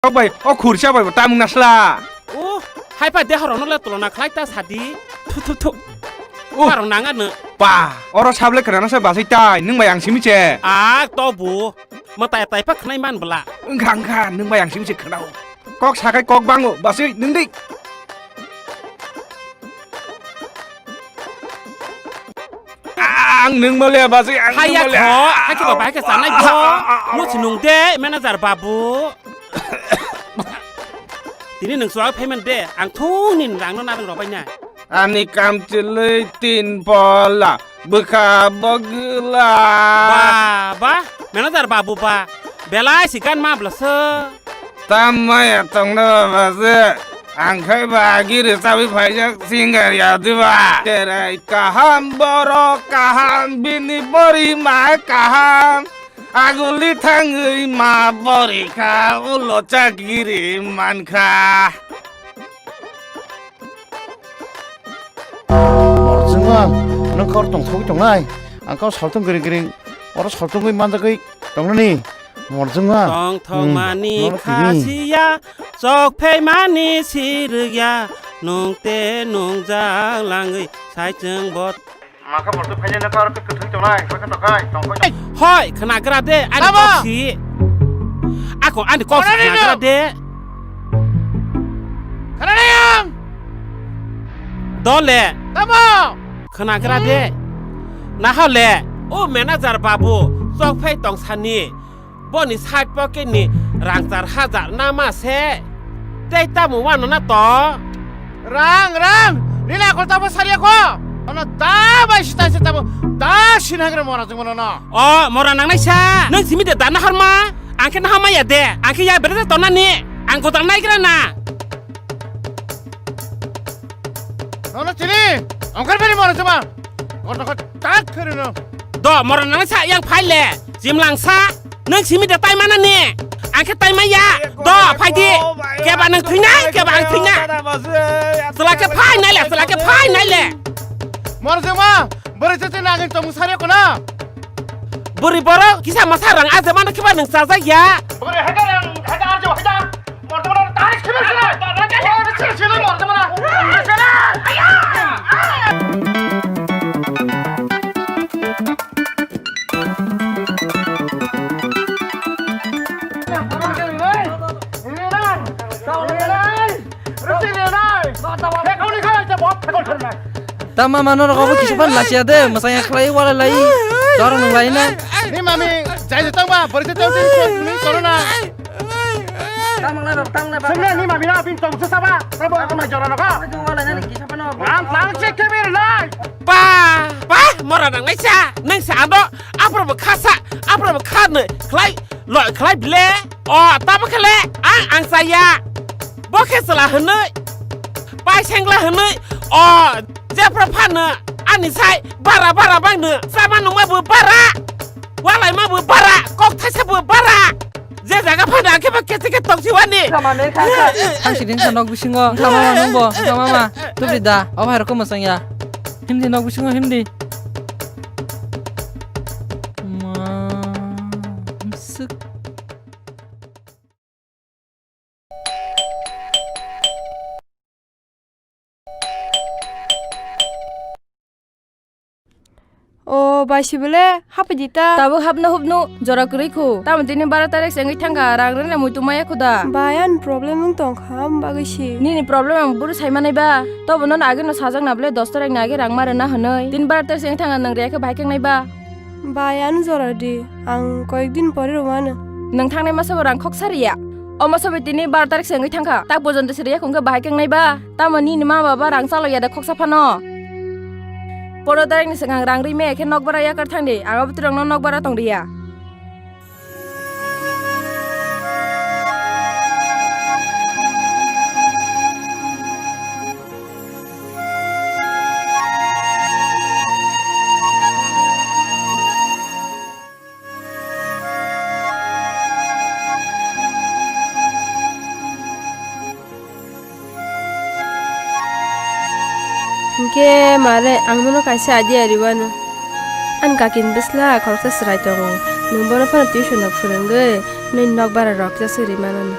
เอาไปเอาขูดเช่าไปตามมึงนัสละโอ้ให้ไปเดี๋ยวเราต้องเล่นตัวนักคล้ายตาสัตว์ดีทุว่าเราหนังอันเนอะป่าเอาเราชาวเล็กขนาดนั้นใช่ป่ะใช่ใจนึ่งใบอย่างชิมิเจตัวบูมาแต่พักในบ้านบละขังข้านึ่งใบอย่างชิมิเจขนาดกอกชาไก่กอกบังอ่ะบ่าซินึ่งดินึ่งมาเลยบ่าซิให้ยาขอให้ที่บอกไปให้สารในบ่มุสนุงเด้แม่น่าจะบาบูทีนี้หนึ่งสวงเพย์มันเด้อังทูนินหลังน้องนาเป็นรอไปเนี่ยอันนี้คำจะเลยตินพอละบุคาบกุลาบ้าแม่น่าจะบาบูบ้าเบลายสิกันมาบลัสทำไมต้องเดินมาสิอังเคยบากิริสาวิภัยจากสิงห์ยาดีว่าเจริญกะฮัมบรอกะฮัมบินิบริมากะฮัมอากุลิทังอิมาบริคาอุโลจักกิริมันคา정말 너는 그걸 동토기 정말 아까 설동 그ring 어라 설동이 만다기 동네니 정말 동토마니 카시야 쪽페마니 시르야 농때 농장랑의 사이증봇 마카 벌써 파이는 거를 그 정말 거기 더가이 동토 허이 그나 그라데 아니 거시 아고 아니 거시 그나 그라데 가라네요 돌레 따모ขณะกระเดะนะฮะแหละโอ้แม่น่าจะบาบูซอกไพ่ตองชันนี่บ่นิสัยปอกนี่ร่างจารหาจารหน้ามาแซ่ได้ตาหมู่ว่านน่ะต่อ랑นี่แหละคนตาบ่ซาเรียกว่าอันตาบ่สิตาสิตาบ่ตาสินะกระมอนะจังมันน่ะอ๋อมอรานังไนชานึกสิมีแต่ตานะฮันมาอันแค่นะฮะมาอย่าเดะอันแค่ยายเบรดตอนนั้นนี่อันกูตังไหนกันน่ะ너는 지니 엉클베리 말하지마 너가 딱 그러는 너 뭐라는 사 양 팔래 짐랑사 능 지미대 딸만한 니 안케 딸마야 너 파이디 개바는 그냥 개방 그냥 슬라게 파이 날래 슬라게 파이 날래 말하지마 머리채 나긴 좀 사렸구나 머리 벌어 기사 마사랑 아즈마는 키바는 싸자야 머리 해가랑 해가 아주 해가 말하지마 다리 키면서 치는 말하지마 Tama mano na kamu kisipan lasya de masaya klay wala lay dorong nang lay na ni mami jai jetang ba bari jetang ni corona tamang na tang na ba semna ni mami na pin tong sa ba rabo ako ma jorana ka wala na kisipan no lang check kebir lai pa mora nang sa nang sa do apro ba khasa apro ba khane klay lo klay ble o ta ba khle ang saya bo khesla hne pai sengla hne oเจ้าประพันธ์เนอะอันนี้ใช่บาระบ้างเนอะสามันลงมาบือบาระว่าอะไรมาบือบาระกอกไทยใช่บือบาระเจ้าจากพันธ์แค่มาเก็ตตกชีวันนี้ทำอะไรค่ะทางสิ่งที่นกบิชิงก็ทำมาน้องบ่ทำมาตุบดิดาเอาไปเราก็มาสัญญาหิมดีนกบิชิงก็หิมดีมาสึกโอ้บายชิบเล่ฮับไปดิตาตาบุฮับนะฮุบนุจระกริคูตามตินี่บาร์ตาเร็กเสียงทั้งการังเรื่องมุตุมายคุดาบายัน problem มึงต้องคำบางชีนี่ problem มึงบุรุษใช้มาในบ้าตัวบนนั้นอากินสาจังนับเลยดอสเตอร์เองนากิรังมาเรน่าหนเลยตินบาร์ตาเสียงทั้งอันนังเรียกบายแข่งในบ้าบายันจระดีอังก็อีกดินพอดีวันนังทางในมาสวรังคอกซาริยาอมาสวิตินี่บาร์ตาเร็กเสียงทั้งค่ะตาบุญจันทร์เสียคงก็บายแข่งในบ้าตามวันนี้นี่มาบ้ารังซาลอยาเด็กคอกซาพานอปรดได้ในสังหารรังรีเมฆแค่นกบารายากระทั่งดีอากาศตรังนกบาราตองเดีย Ke mare angmono kaisa adi ariwano an kakin bisla khorsa srai tongo numbono pa tuition na phurenge nei nok bara rok ja suri manana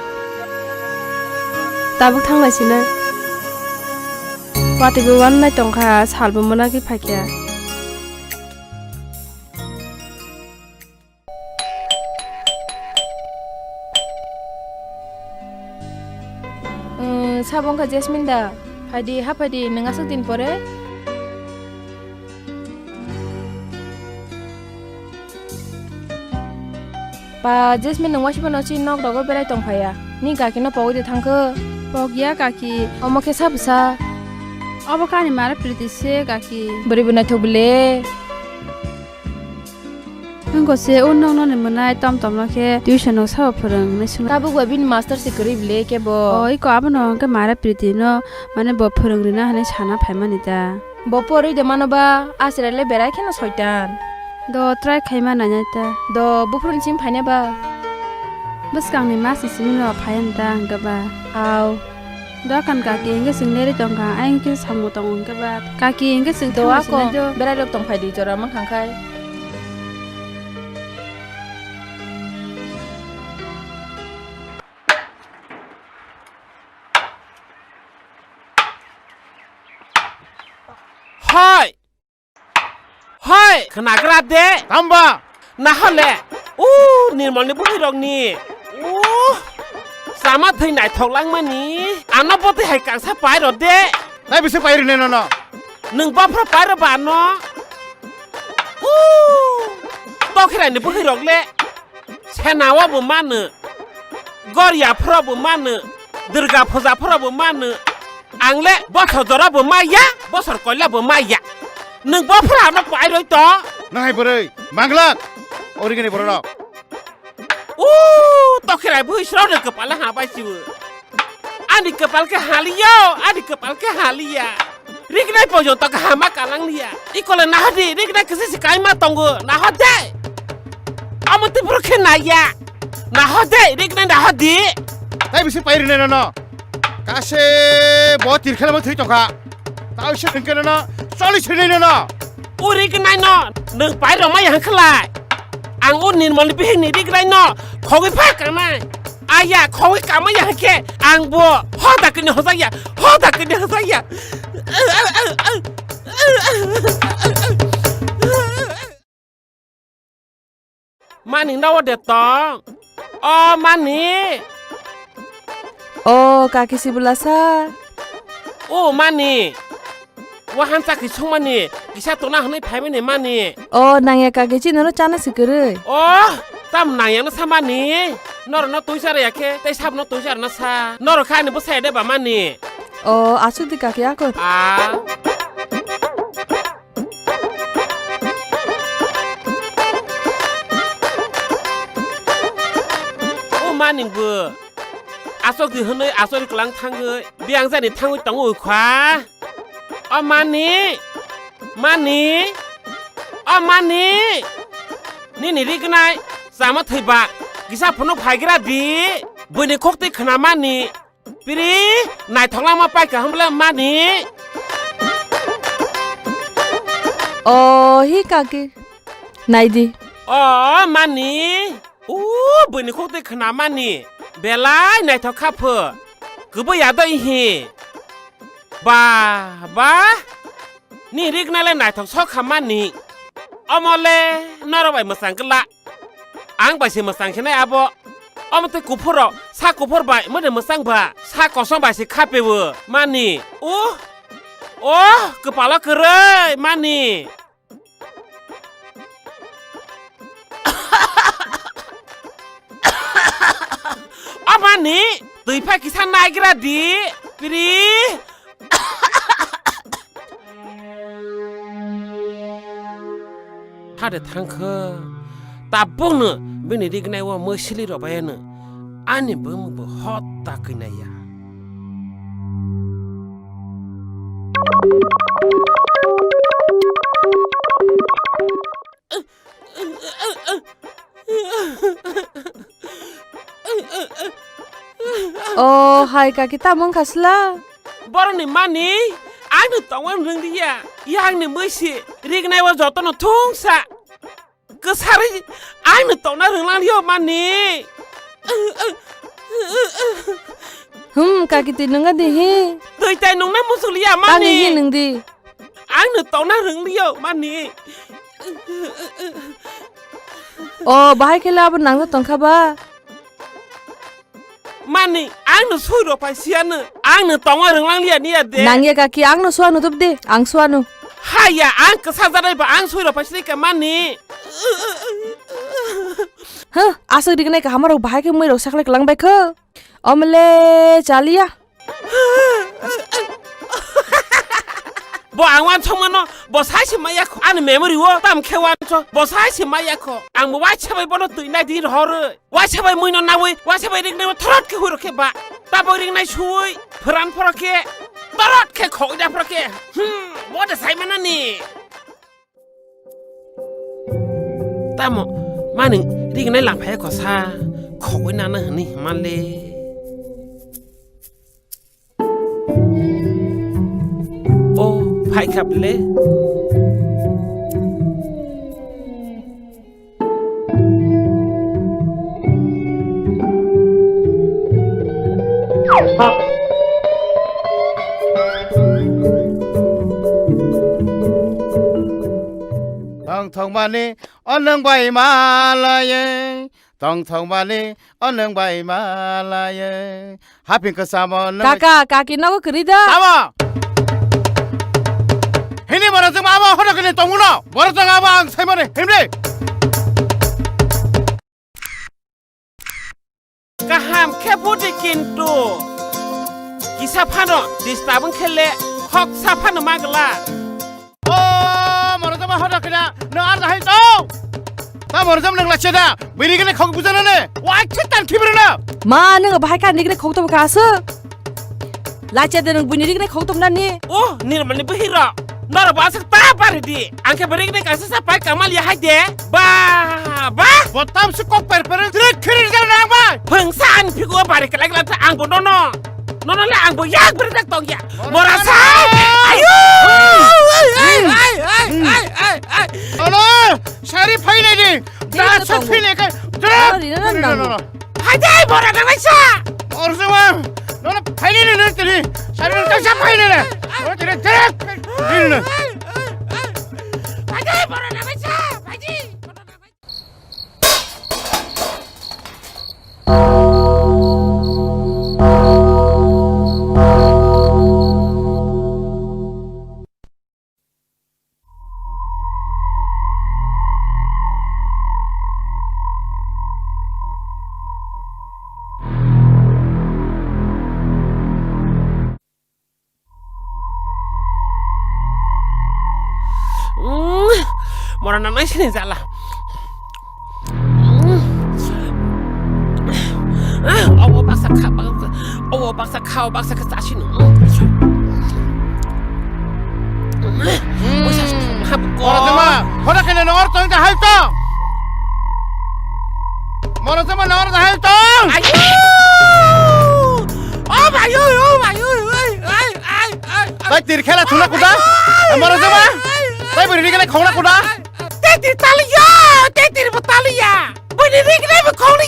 Tabuk thangaisino. Watibu wan nai tongkha salbo monagi phaikya. Sabongkha Jasmine da. Hapadi nang din pore. Pa Jasmine nang wasibo no chi nok dogo berai tongphaya. Ni gaki no pawide thangkho. Pogya kaki. Omo ke sabsa. Abo kani mara priti se kaki. Bari buna thobule. Nangko se unnong no nimunai tom no ke tuition no sabo phorong ne sunu. Tabu wabin master se karible ke bo. Oi ko abono ke mara priti no mane bo phorong rina hane chana phaimani da. Bo pori de manoba asirale berai khena soitan. Do try khaima nanya ta. Do bufrun sim phaine ba. Bas kang ni masi simino phayan da hangga ba. Aw. Do kan kaki engge singneri tongka aing ke samu tong ke ba. Kaki engge sing Do ako berai lok tong phai di jora mang khangkai. Hai, kena gerak dek. Tambah. Nah le. Nirmal ni bukan dong ni. Sama thai nai thok lang mani. Anak putih hai kang sapai ro dek. Nai bisa pairin no. Neng bapa pai ro ba no. Tao kira ni bukan dong le. Cenawa bu mana. Goria pro bu mana. Durga puja pro bu mana. Angle botol dora bu maya. Bosor kola bu maya. Neng bapa anak pai ro to. Nai berai. Manglak. Origini borok. Tao kira bu isro de kepala apa sih? Adi kepala ke halia, adi kepala ke halia. Rignai pojo to ke hama kalang dia. Ikola nahdi, rignai kesi sikai ma tonggo. Nahode. Amonti burke naya. Nahode, rignai nahdi. Nai bisa pairin no. Kase बहुत तिरखेला म थै तोका. Tao sẽ đừng cái nó solid thế này nó. Rignai no, neng pai ro ma yang khlai. Ang unin mo lipi ni rignai no. Khoi pa ka mai. Aya khoi ka ma yang ke. Ang bo hoda ke ni hosaya. Hoda ke ni hosaya. Mani nawa de tong. Mani. Kaki sibulasa. Mani. Wahan tak kisung mani. Kisah tu nak ni payah ni mani. Nangya kaki cina no cana sikere. Tam nayang na sama ni. Nor no tuisar ya ke. Tay sab no tuisar na sa. Nor kai ni busai de ba mani. Asu di kaki aku. Mani bu. Asok di henoi asok di kelang tangge. Biang za ni tangui tong ui kwa. Mani. Mani. Mani. Ni rignai. Sama thibak. Gisa penuh phagira di. Buni kokti kena mani. Piri. Nai thonglang ma pai ka hambla mani. Hi kaki. Naidi. Mani. Buni kokti kena mani. Belai nai thok kaphe. Kubo yado ihi. Ba. Ni rignai le nai thok sok kamani. Omole norobai masang kela. Ang bai si masang kene abo. Omote kupuro sa kupur bai mode masang ba. Sa kosong bai si kape we. Mani. Kepala kerai mani. Mani. Tui pa kisah naik di. Piri. Ada tangke. Tabung ne. Bini dikenai wa mesili robaya ne. Ani bemu hot tak kena ya. Hai kaki tamong kasla. Baru ni mani. Anu tawan ring dia. Yang ni mesi. Rignai wa joto no tungsa. Kesari. Anu tawna ring lang dia mani. kaki ti nunga di hi. Tui tay nung na musulia Tangi hi mani. nung di. Ang nu tong na rung liyo mani. Oh, bahai kela apa nang tong khaba. Mani, ang nu sui ro pa sian. Ang nu tong rung lang liya ni ade. Nang ya kaki ang no suanu tup di. Ang suanu. Haya, ang kesadaran ba ang sui ro pa sini ka mani. Huh, asal di kena kamar bahai ke mui rosak lek lang baik ke. Omle chalia. Bo ang wan chong mano, bo sai si maya ko. An memory wo tam ke wan cho. Bo sai si maya ko. Ang mo wa chabai bono tu na di hor. Wa chabai mui no na we. Wa chabai ring na throt ke huro ke ba. Ta bo ring na chui. Pran por ke. Tarot ke khoi da por ke. Bo da sai mana ni. Tamo, mani ring na lang phai ko sa. Khoi na na ni male. Oh, phai khap le. Thong mani on nang bay ma la ye. Thong mani on nang bay ma la ye. Hapin ka sama nang. Kakak, kaki no ko kerida. Sama. Ini mana jeng apa hoda kini tonguna. Mana jeng apa ang sai mani. Himri. Kaham ke pudi kintu. Kisah pano distabung kele. Kok sapano magla. Oh, mana jeng apa hoda kini. Nang arda hai tong. Ta mana jeng nang laceda. Bini kini khok bujana ne. Wah cetan kiberna. Ma nang bahai kan ni kena khok to kasa. Lacha de nang bunyi ni kena khok to nan ni. Oh, nirmal ni behira. Nora basak ta pari di. Angke berik ni kasih sampai kamal ya hade. Ba. Botam se kok per trek kiri jalan nang ba. Pengsan piku pari kelak lantai angbo nono. Nono le angbo yak berdak tong ya. Morasa. Ayo. Ay. Ano? Sari phai nei di. Da sat phai nei ka. Hade mora na maisa. Or sama. Nono phai nei nei teri. Sari ka sa phai nei na. Oh teri trek. Din. Hade mora na maisa. Haji. Mora na nai sini zala. Awo baksa kau baksa kesasin. Mana jema hoda kini nang or tong da hai tong. Mana jema nang or da hai tong. Ayo! Oh ayo. Bai tir khela thuna kuda. Mana jema. Bai bini kini khona kuda. Tetir batalia. Bini ring ni berkhona.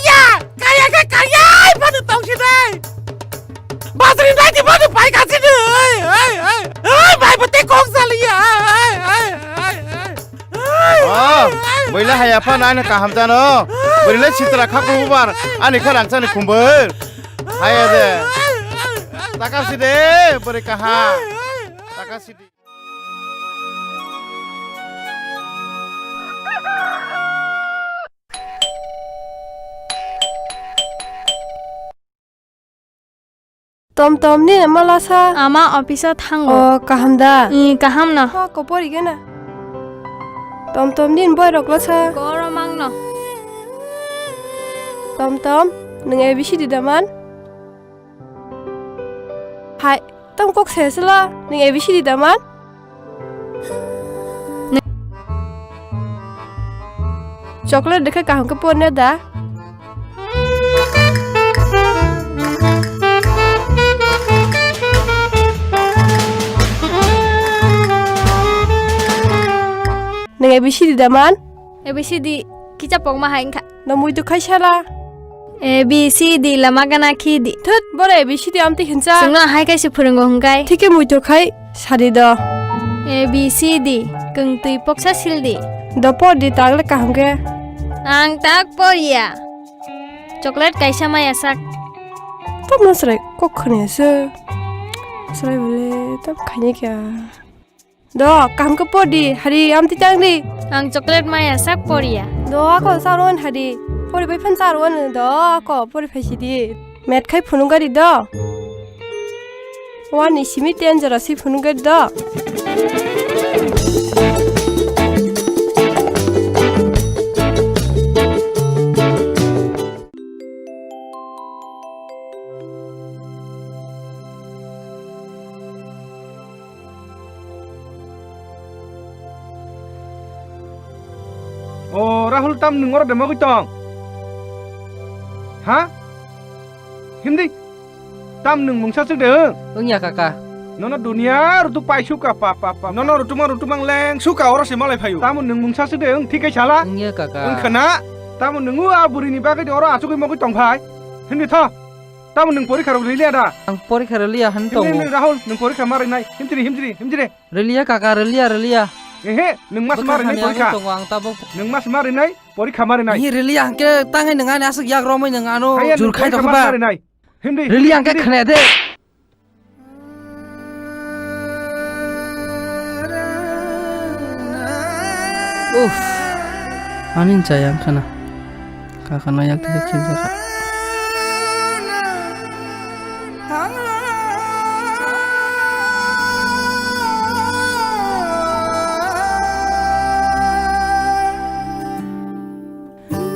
Kaya. Pada tong sini. Basri nanti pada pai kasih ni. Bai betul kong salia. Oh, bila hai apa nana kaham jano. Bila citra kaku bubar. Ani kerang jani kumbul. Hai ada. Takasi deh, beri kaham. Takasi deh. Tom ni malah sa. Ama office thang. Oh, kaham da. Kaham na. Ha, kopor igen na. Tom ni boy rok la sa. Goromang no. Tom, nang ABC di daman. Hai, tom kok sesela nang ABC di daman. Coklat dekat kaham kepon na da. Nang ABC di daman. ABC di kita pong mahain ka. Namui tu kai sala. A B C D lama gana ki di. थोद बरे ABCD Amte खिनचा Sungno hai kaisi phurungo hungkai. ठीक है मुइतो खाई सारी द A B C D kung tui poksa sildi. दपो दि तागले काहंगे Ang tak poria. Chocolate kaisa maya sak. तब नसरे को खने से सरे बोले तब खाने क्या द काम को पोडी हरी आमते चांगली Ang chocolate maya sak poria. The को सारोन हरी पोरी बै फन सारोन द को पोरी फाइसिदि मेट खाई फुनुगारि द वानि सिमि डेन्जरसि फुनुगारि द Rahul tam nungor demo kitong. Ha? Hindi. Tam nung mungsa sik de. Iya kakak. Nono dunia rutu pai suka pa. Nono rutu mang leng suka ora se malai phayu. Tam nung mungsa sik de thikai chala. Iya kakak. Khana. Tam nung aburi ni ba ke ora asuk mo kitong phai. Hindi tha. Tam nung porikha ro lilia da. Ang porikha relia hantong. Hindi Rahul nung porikha mari nai. Himtiri. Relia kakak relia. Ehe nung mas mari nai porikha. Ang tabok. Nung mas mari nai porikha mari nai. Ini relia angke tangai dengan asuk yak romai dengan anu jur khai tok mari ba. nai. Hindi. Relia angke khane de. Anin sayang kana. Kakak noyak tidak cinta kak.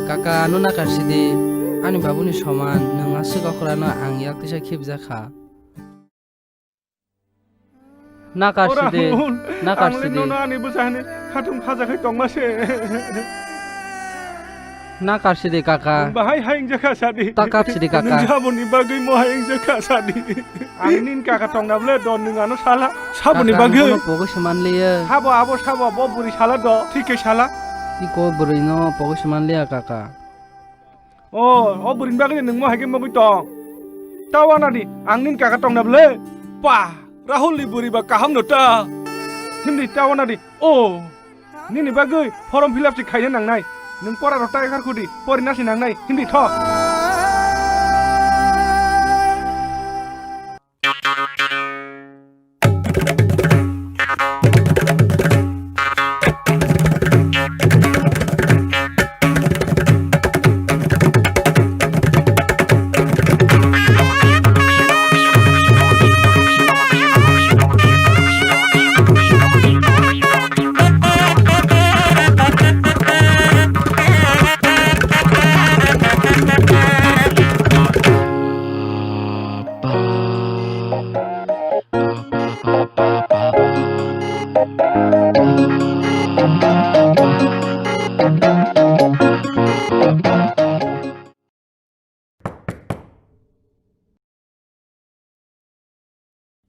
Kakak anu nak karsidi, ani babu ni soman, nang asu kakurana ang yak tisa kip zakha. Nak karsidi, nak karsidi. Nono ani busahne khatum khaja khai tongmase. Nak karsidi kakak. Bahai haing jaka sadi. Takap sidi kakak. Sabuni bagai mo haing jaka sadi. Angnin kakak tong nable don nungano sala. Sabuni bagai. Kakak anu pogo seman liya. Sabo bo buri sala do. Thike sala. Iko beri no pogo seman liya kakak. Oh burin bagai nung mo haike mo tong. Tawana di angnin kakak tong nable. Pah Rahul li buri ba kaham nota. Hindi tawana di. Oh nini bagai form fill up si khaiya nang nai. Nung pora rota ekar kudi pori nasi nang nai. Hindi tho.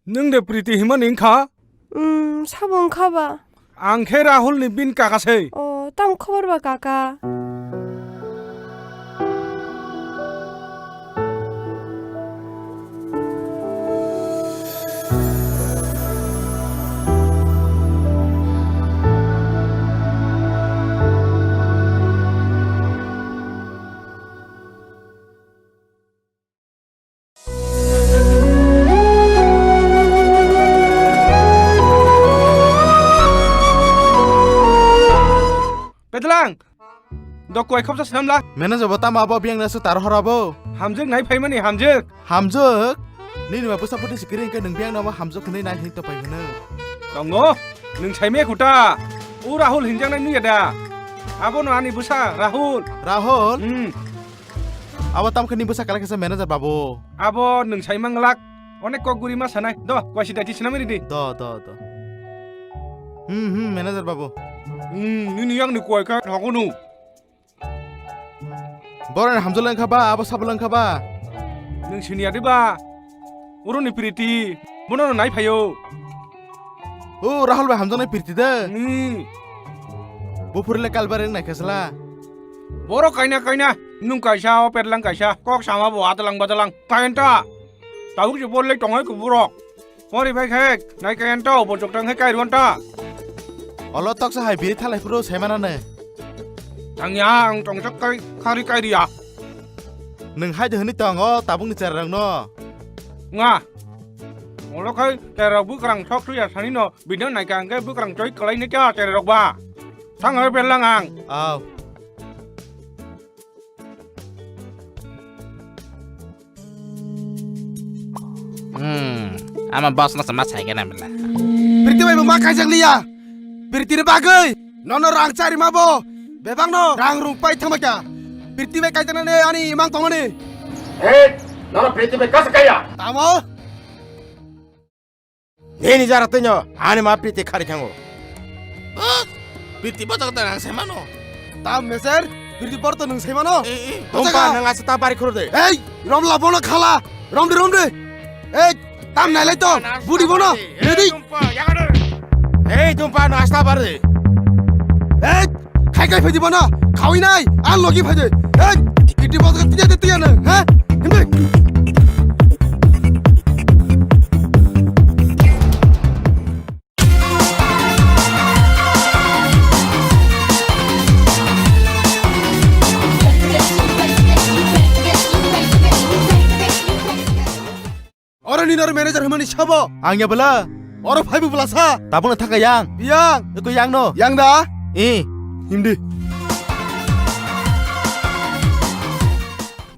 Nung de priti himan ingkha साबुन खाबा angkhe Rahul ni bin kakase. तम खबर बा काका Pedlang. Dokoi khopsa samla. Manager bata ma abo biang nasu tar horabo. Hamjuk nai phaimani hamjuk. Hamjuk. Ni ma pusa puti sikiring ke nang biang nama hamjuk kene nai hin to pai hene. Tongo. Nung chaime khuta. U Rahul hinjang nai nuyada. Abo no ani busa Rahul. Rahul. Awa tam kini busa kala kesa manager babo. Abo nung chaimang lak. Onek kok guri mas sanai. Do kwasi dati sinamiri di. Do. Manager babo. Ini yang ni kuai ka hakunu. Boran hamzul lang khaba, abo sab lang khaba. Nung sini ade ba. Uru ni priti. Bono nai phayo. Rahul ba hamzul nai pirti da. Ni. Bo purle kalbareng nai khasla. Borok kaina nung kaisa petlang kaisa kok sama bo atalang batalang kain ta tahu je boleh tongai ku borok mori bai khek nai kain ta bojok tang hai kai ruan ta Olo tok sa hai biri thalai puro semana ne. tang yang tong chak kai khari kai dia Nung hai de hni tong o tabung ni charang no. nga olo kai tera bu krang thok tu ya sani no bidang nai kang kai bu krang choi kalai ni cha tera rok ba thang hai petlang ang Aw. Ama bos na sama saya kan ambil. Berarti bayi memakai jang liya. Berarti ni bagai. Nono rang cari mabo. Bebang no rang rumpai thamaka. Berarti bayi kaitan ne ani imang tong ne. nono priti be kas kaya Tamo. Ni jara tenyo ani ma priti khari khango. Biti bocok tang semano. Tam meser. Berarti porto nung semano. Tumpa nang asa ta bari khuru de. Hey, rom la bono khala. Rom de. Hey, tam nai to. Budi bono. Ready? Hey tumpa no asta bari. Hey, kai phedi bono. Khawi nai. An logi phedi. Hey, iti bot ka tiya na. Ha? Himbe. Orang ni manager hamani sabo. Angya bala. Orang phaibu bula sa. Tabung na thaka yang. Yang. Ko yang no. Yang da. Himdi.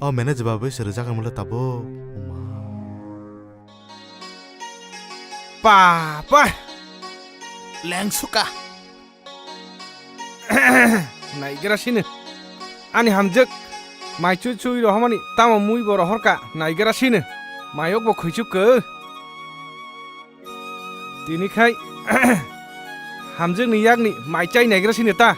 Oh manager babu serjakan mula tabo. papa Leng suka. nai gira sini ani hamjek mai chu chui ro hamani tamo mui boro horka nai gira sini mayok bo khuichu ke tini khai hamjek ni yak ni mai chai nai gira sini ta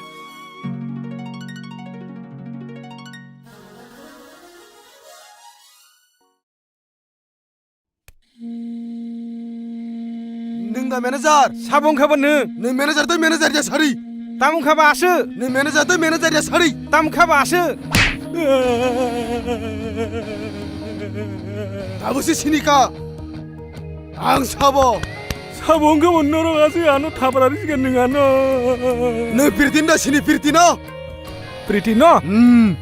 Nung da manager. sabong khaban ne Nung manager to manager ya sari. tamung khaba asu Nung manager to manager ya sari. tam khaba asu Tabu si sini ka. Ang sabo. sabong khaban noro asu anu thabrari sigan ningano Nung pirtin da sini pirtino. Pritino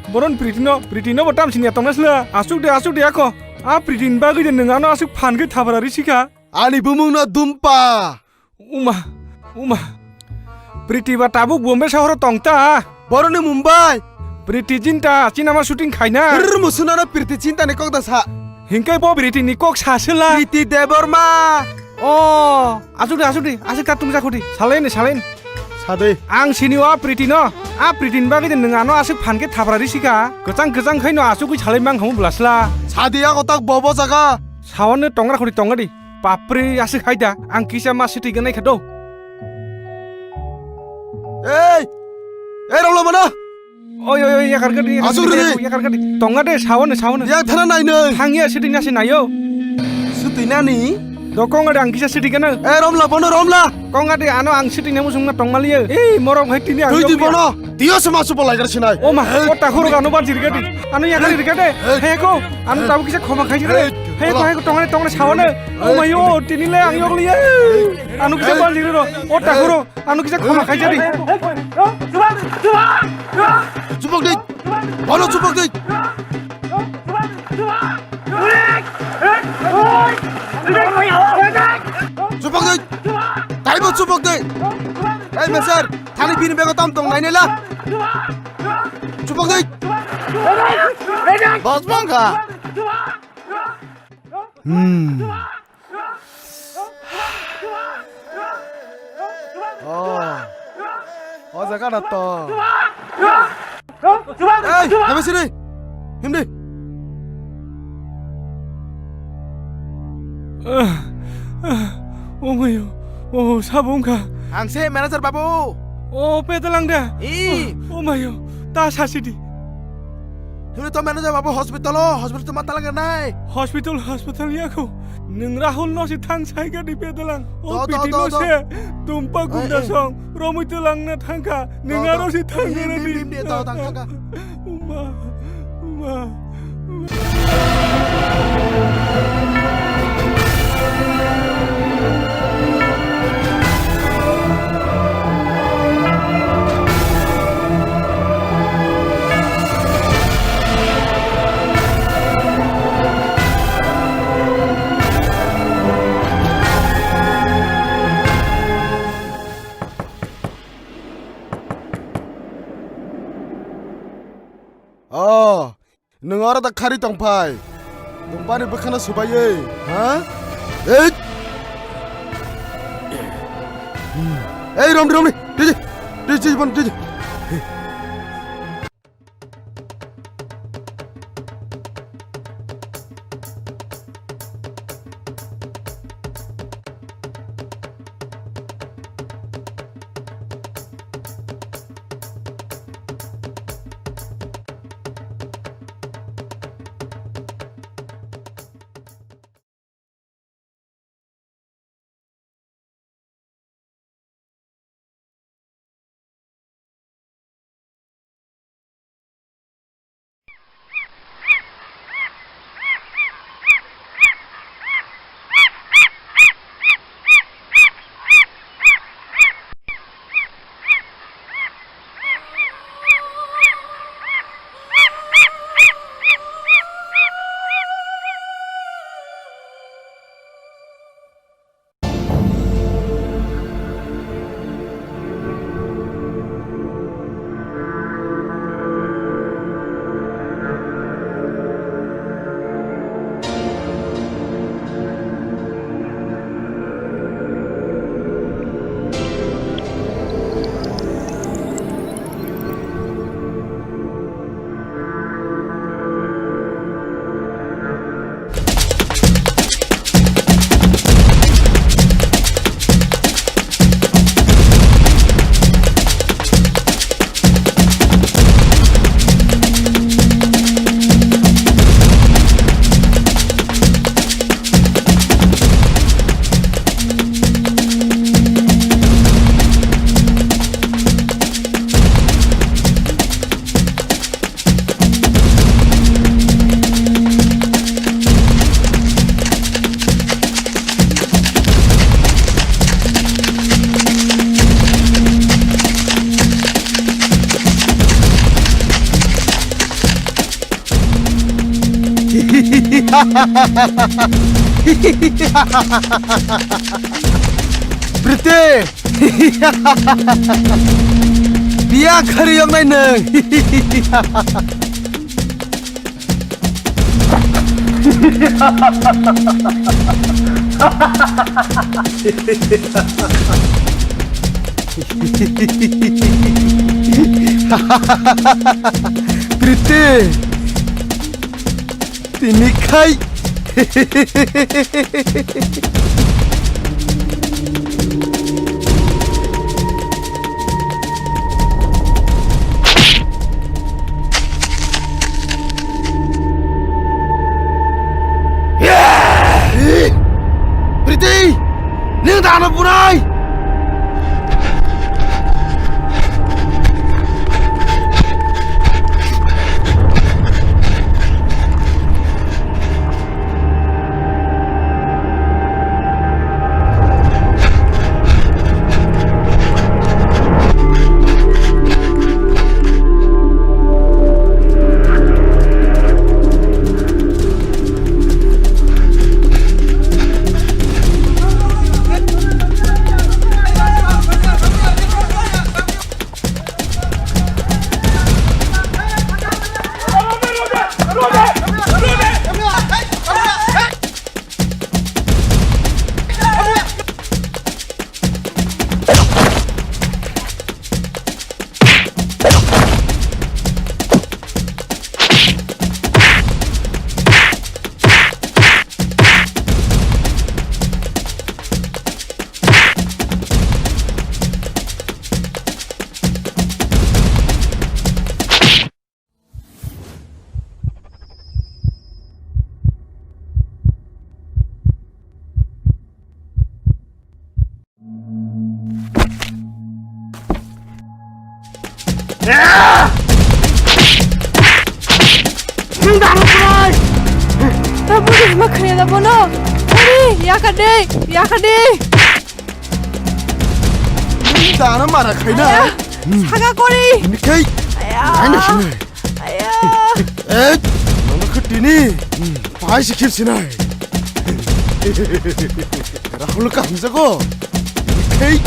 boron Pritino botam sini atong nasla asuk de ako a Pritin bagi de ningano asuk phan ke thabrari sika Ani bumung no dumpa. Uma Priti ba tabuk Bombay shahor tongta Baru ni Mumbai. Priti jinta cinama shooting khaina Musuna na pirti cinta ni kok da sa. hingkai bo Priti ni kok sasela Priti deborma. oh asuk de asuk katung jakoti salain Sade. ang siniwa Pritino a Pritin bagi de ningano asuk phan ke thabrari sika gejang khaino asuk salai mang hamu blasla Sade ya kotak bobo jaga. sawan tongra khori tongadi papri asuk haida ang kisa ma siti ganai khado Hey. Ramla mana? oi ya kargadi Asuk re. ya kargadi tongade sawan Yang thana nai ne. hangia siti nasi nayo Sutina ni. dokong ada ang kisa siti gana Ramla bono ramla. kong ada ano ang siti namu sungna tongmalia morong hai tini ang Tuh di bono. Dia semasuk pola ikan sinai. oh ma kota khuru anu ban jirgadi anu ya kali rigade heko anu tabu kisa khoma khai jirgade heko tongane sawane oh mayo tini le ang yok liya anu kisa ban jirgado kota khuru anu kisa khoma khai jari Jupuk dik. Bono jupuk dik. Jupuk dik. Taibo jupuk dik. Hey meser, thani pini bego tam tong nai ne la. Jupuk dik. Bos bangka. Oh jaga na to. Hey, habis sini. Himdi. oh mayo oh sabongka Angse manager babu. oh pedalang dah oh mayo ta sasidi Hini to manager babu hospital to mata laga nai. hospital ya ko Nung Rahul no si thang sai ka di pedalang. Do, O do, piti do, no do. se tumpa gunda song. Romu tulang na thang ka. Nung aro si thang ka di. Bim tahu tangka ka. Uma. Oh, nung orang tak kari tongpai. Tongpai ni bukan supaya, ha? Rom ni, DJ pun DJ. Berarti dia kari yang lain neng. Berarti ini kai. Berhenti! Ni tak nak punai! Tabu di makan ya bono. Hari ya kade. 다는 말아 가이나 사과꼬리. 니케이 아니 힘내 아야. 에 너는 그때니 바이 시킬시나 라hul을 감자고 니케이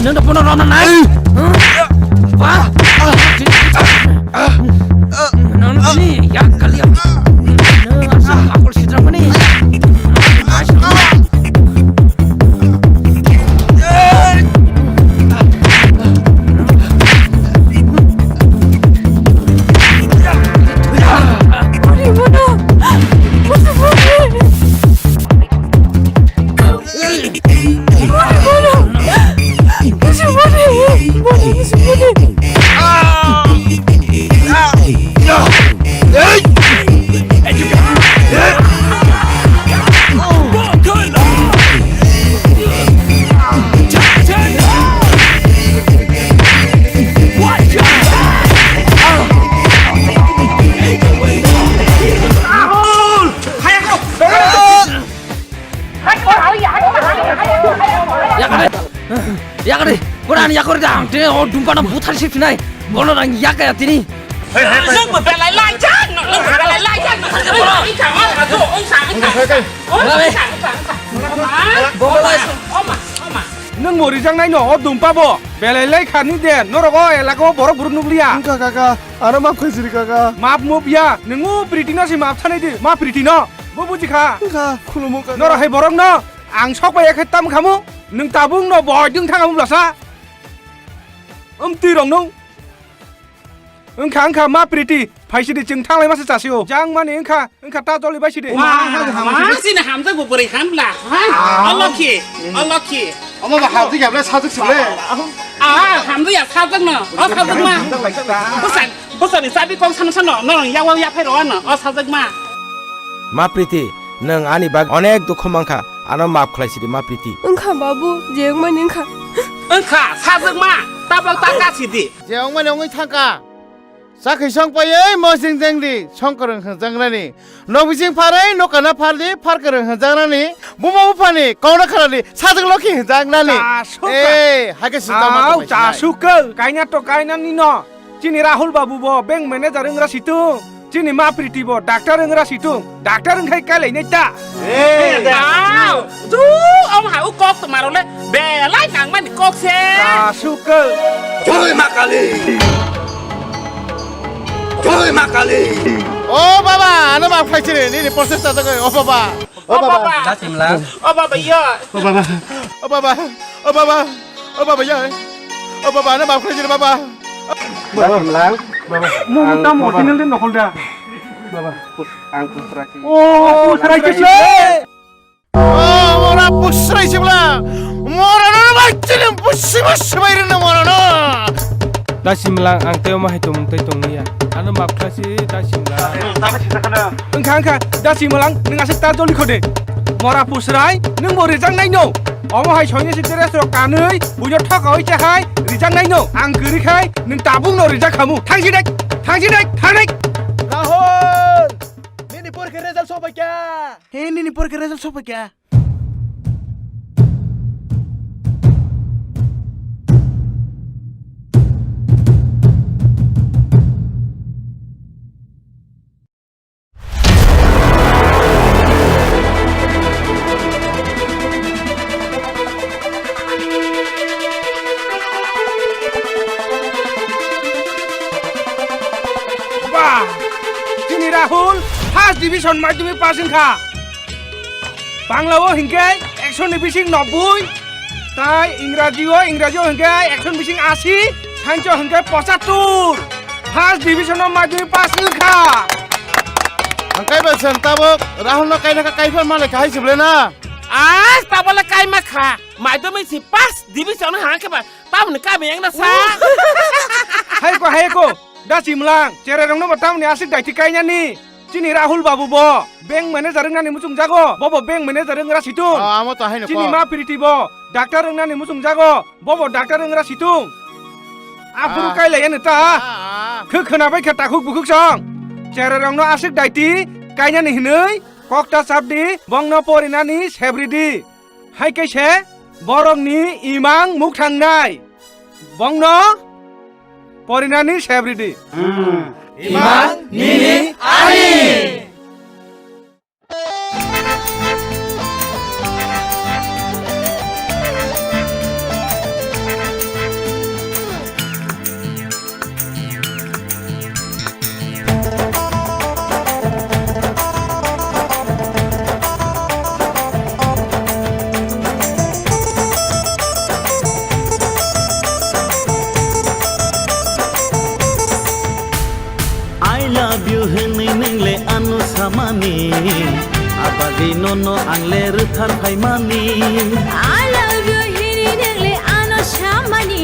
Nenda pun orang naik. Wah. Ni ya kalian. Aku sidra mani. Ya kali, kurang ya kau dah, dia orang dumpa nak buat hasil finai, bono orang ya kaya tini. Nâng một bè lại chán, nâng một bè lại chán, ông chẳng ăn mà thôi, ông chẳng nâng một đi sang này nó đùm pa bo, về lại lấy khăn đi đèn, nó rồi là có bỏ buru nublia. 가가 아나 맘 커지리 가가 Maaf ya, nenggu pritina si maaf sana itu, maaf pritina, bu jika, 가 쿨로모 가가 nó rồi hay borong no, ang sok bay cái tam kamu, neng tabung no boy jeung thang kamu belasa, ti dong nung. Engkau ma priti, phải đi chừng thang lại mà sẽ trả siêu. Giang mà nên engkau ta cho lấy bài đi. xin hàm ra của bưởi hàm là, Allah ki. 엄마 막 하지 게 아니라 사득 쓸래 hàm ra sao tức mà, sao tức mà. Bớt sản sao đi con săn nó yang phải rồi nó, sao tức mà. 마 프리티 능 아니 박 어넥 두코 많카 아노 마 클라시리 마 프리티 응카 바부 제영만 응카. sao tức mà, ta bao ta ca xịt đi. 제왕만 영의 탕가 사케 성파예 머싱쟁리 성거른 흔장라니 너비싱 파라이 노카나 파르디 파르거른 흔장라니 무모무파니 거나카라니 사득럭키 흔장라니 에이 하겠습니다 Tahu, casukel, kayaknya to kayaknya nino. Cini Rahul babu bo, bank manager enggak situ. Cini ma priti bo, dokter enggak situ. Dokter enggak kali ini ta. Wow, chú ông Hải Úc cốc mà rồi đấy, bè lái nặng mà cốc xe. Casukel. 저기 막걸리 오 바바 아노 마 플라이치리 니니 프로세스 따다가 오 바바 Dah simlang. Bây giờ. 오 바바 야 오 바바 아노 마 플라이치리 바바 Mau kita mau tinggal di nokol dah. 앙쿠스라키 Oh, serai kecil. 오 뭐라 부스라이치 블라 뭐라노 마이치는 부시부시바 이러는 뭐라노 Dah simlang ang teo mah itu mung tong ya. Anu maaf kasih dah simlang. Engkau dah simlang dengan asik tajo likode. Mora pusrai neng mau rijang nai no. Omo hai choynya si teres ro kanui, bujo thok oi cha hai, rijang nai no. Ang guri khai neng tabung no rijang kamu. Thang si dek. 라홀 니니 porque rezal sopakia 니니 porque rezal sopakia Cini Rahul, first division madhyamik pass engkau. Banglawo hinggai action bising 90. Tai Inggrisio hinggai action bising 80. Sancho hinggai 75. First division madhyamik pass engkau. angkai basan tabok rahul no kaina ka kaifan male kai siblena Ta bao là cái mà khá, mãi tôi mới chỉ pass, đi với cháu nó hàng cái bà, tao mình cái mình nó xa. Hai ko. Dah simlang, cere dong no matam ni asik dah tikainya ni. Cini Rahul babu bo, bank manager ngani musung jago, bobo bank manager ngara situng. amo ta haino Cini ma piriti bo, dokter ngani musung jago, bobo dokter ngara situng. Apuru kai lai ane ta. Khuk khana bai khata khuk bukuk song. Cera rong no asik daiti. Kainya ni hinui. Kokta sabdi. Bong no porina ni sebri di. Hai kai she. Borong ni imang muk thang nai. Bong no. Porina ni sebri di. Imang nini ani. Samani abagi nono angle ruthar phaimani I love you hiri dengle ano shamani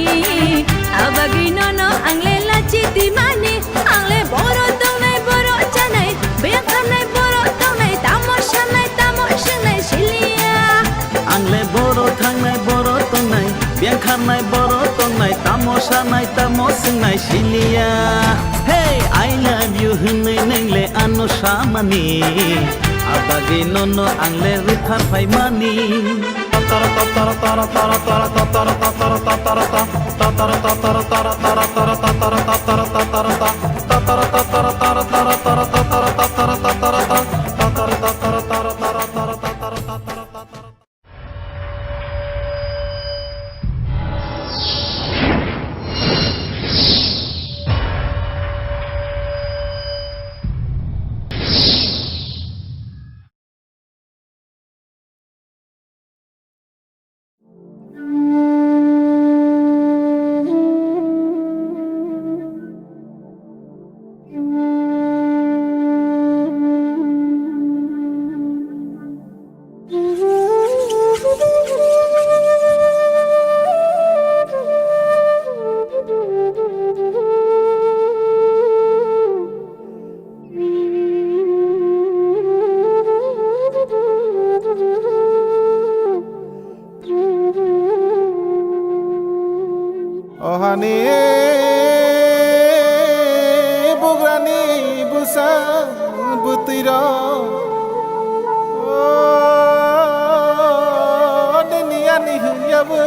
abagi nono angle lachi dimani angle boro tongnai boro chanai beyankanai boro tongnai tamoshanai shilia angle boro thangnai boro tongnai beyankanai boro tongnai tamosingnai shilia Hey, I love you hunai nengle ano shamani abagi nono angle ruthar phaimani Ohani bugrani busa butiro deniani huyabu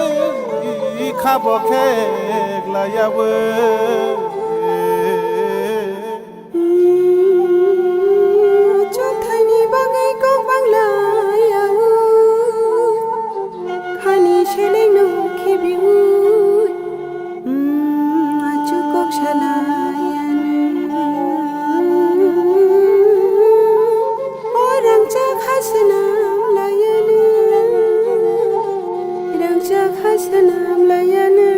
khabo kheglayabu Chothani bagai ko banglayabu Khani sheleng no kebiu Hasanam layana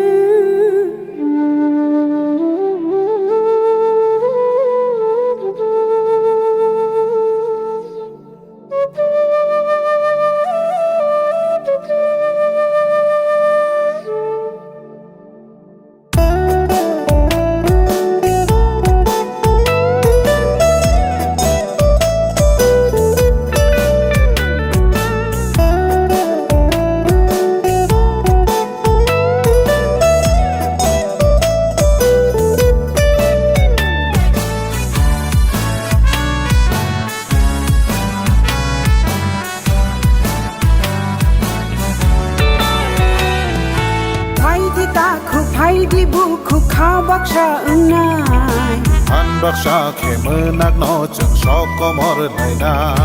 Baksa kemenak no jeng soko mornaina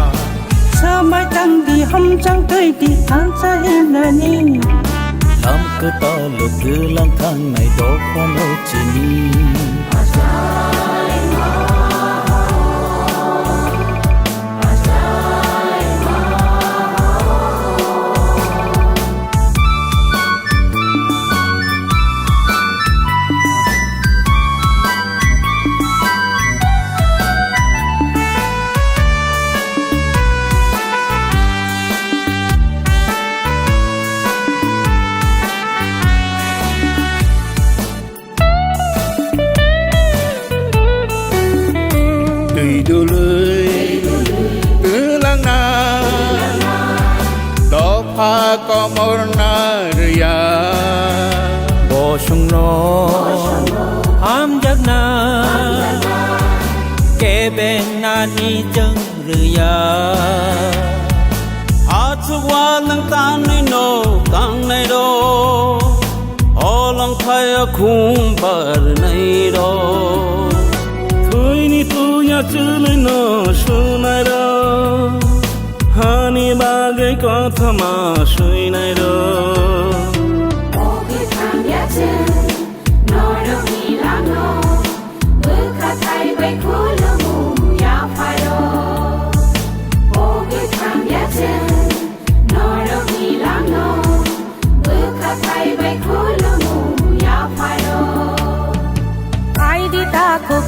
Samai tang di hom chang tui di hang sa hinani Lam ke to lu ke lang thang nai do khono chini Komorna ria Bosung no kê bên na đi chân rửa hát chúc hoa nắng tan nơi nô càng này đô ô lòng thay khung bờ này đô thôi ni tu nhà chữ nơi nô su này đô hani bagai có thama suy này đô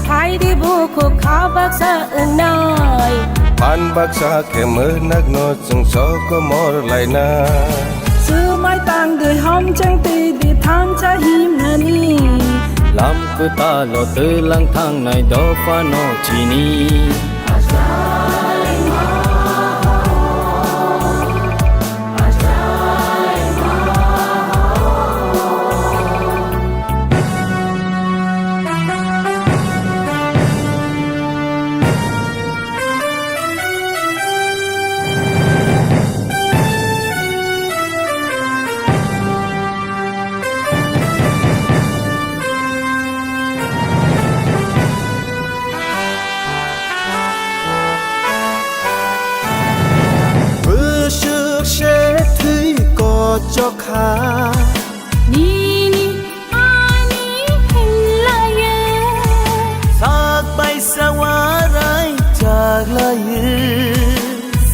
Khai đi bu khu khá bác sa nơi Pan baksa ke menak no chung so ko mor lai na Sư mai tang đời hom chẳng tì đi thang cha him nani Lam ku ta lo tư lang thang này do pha no chi ni cho khá ni ni ani hình la ye sắc bay xa hoa rai chạc la ye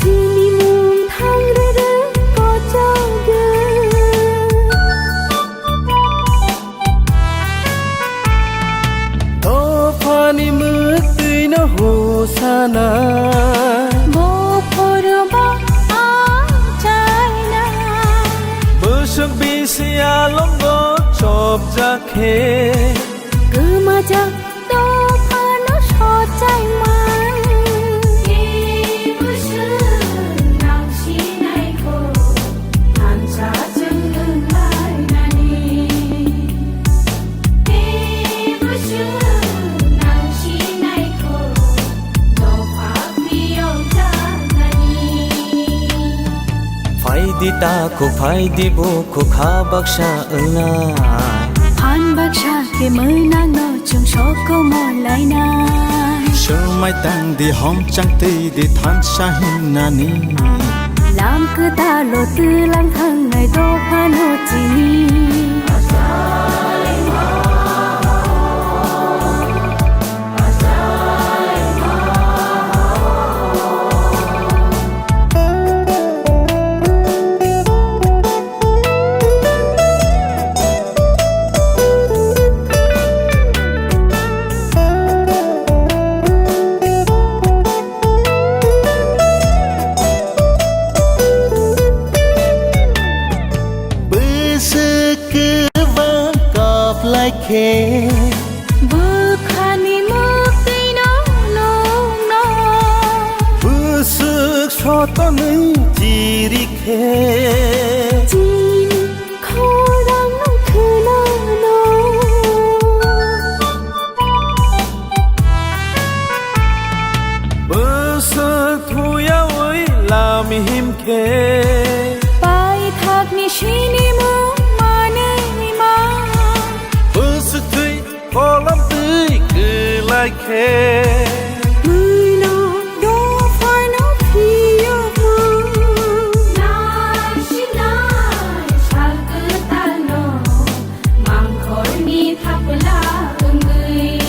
si mi mung thang re re có cho ye to phani mực tươi nó hồ sa na bo por ba Sương bi xia lom go chop ra khe cứ mà chắc đâu pha nó so trái man đi bữa xưa nàng chi này cô ăn cha chân đừng lại nani đi bữa xưa nàng chi này cô đâu pha phi ông cha nani phải đi ta cũng phải đi bộ cũng khá bác sa na han bác sa ke mới na no chung so câu mò lại na sương mai tang đi hom trăng tì đi than sa hin na ni làm cứ ta lo tư lang thang ngày đó pha no chi ni khe bơ khani mơ tây nó long nó bơ sức cho ta nên chỉ đi khe chỉ khó đang nông thư nó bơ sức thu ya ơi là mi him khe bài thạc mi suy ni mơ mà nơi mà sức tươi có lắm tươi cứ lại khe người nó đó phải nó phi mơ nai xin nai sao cứ ta nó mang khói mi thắp lá người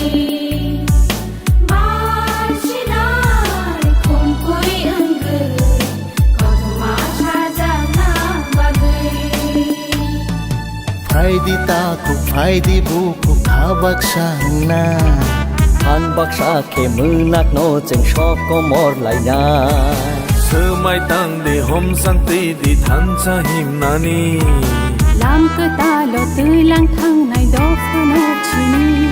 mai xin nai không quay người có mà cha ra na ba người phải đi ta cũng phải đi bu cũng khá bác sa na han bác sa ke mư nát no cheng so ko mor lai na sơ mai tang đi hôm sang tì đi than cha him na ni làm cứ ta lo tươi lang thang này đó pha nó chi ni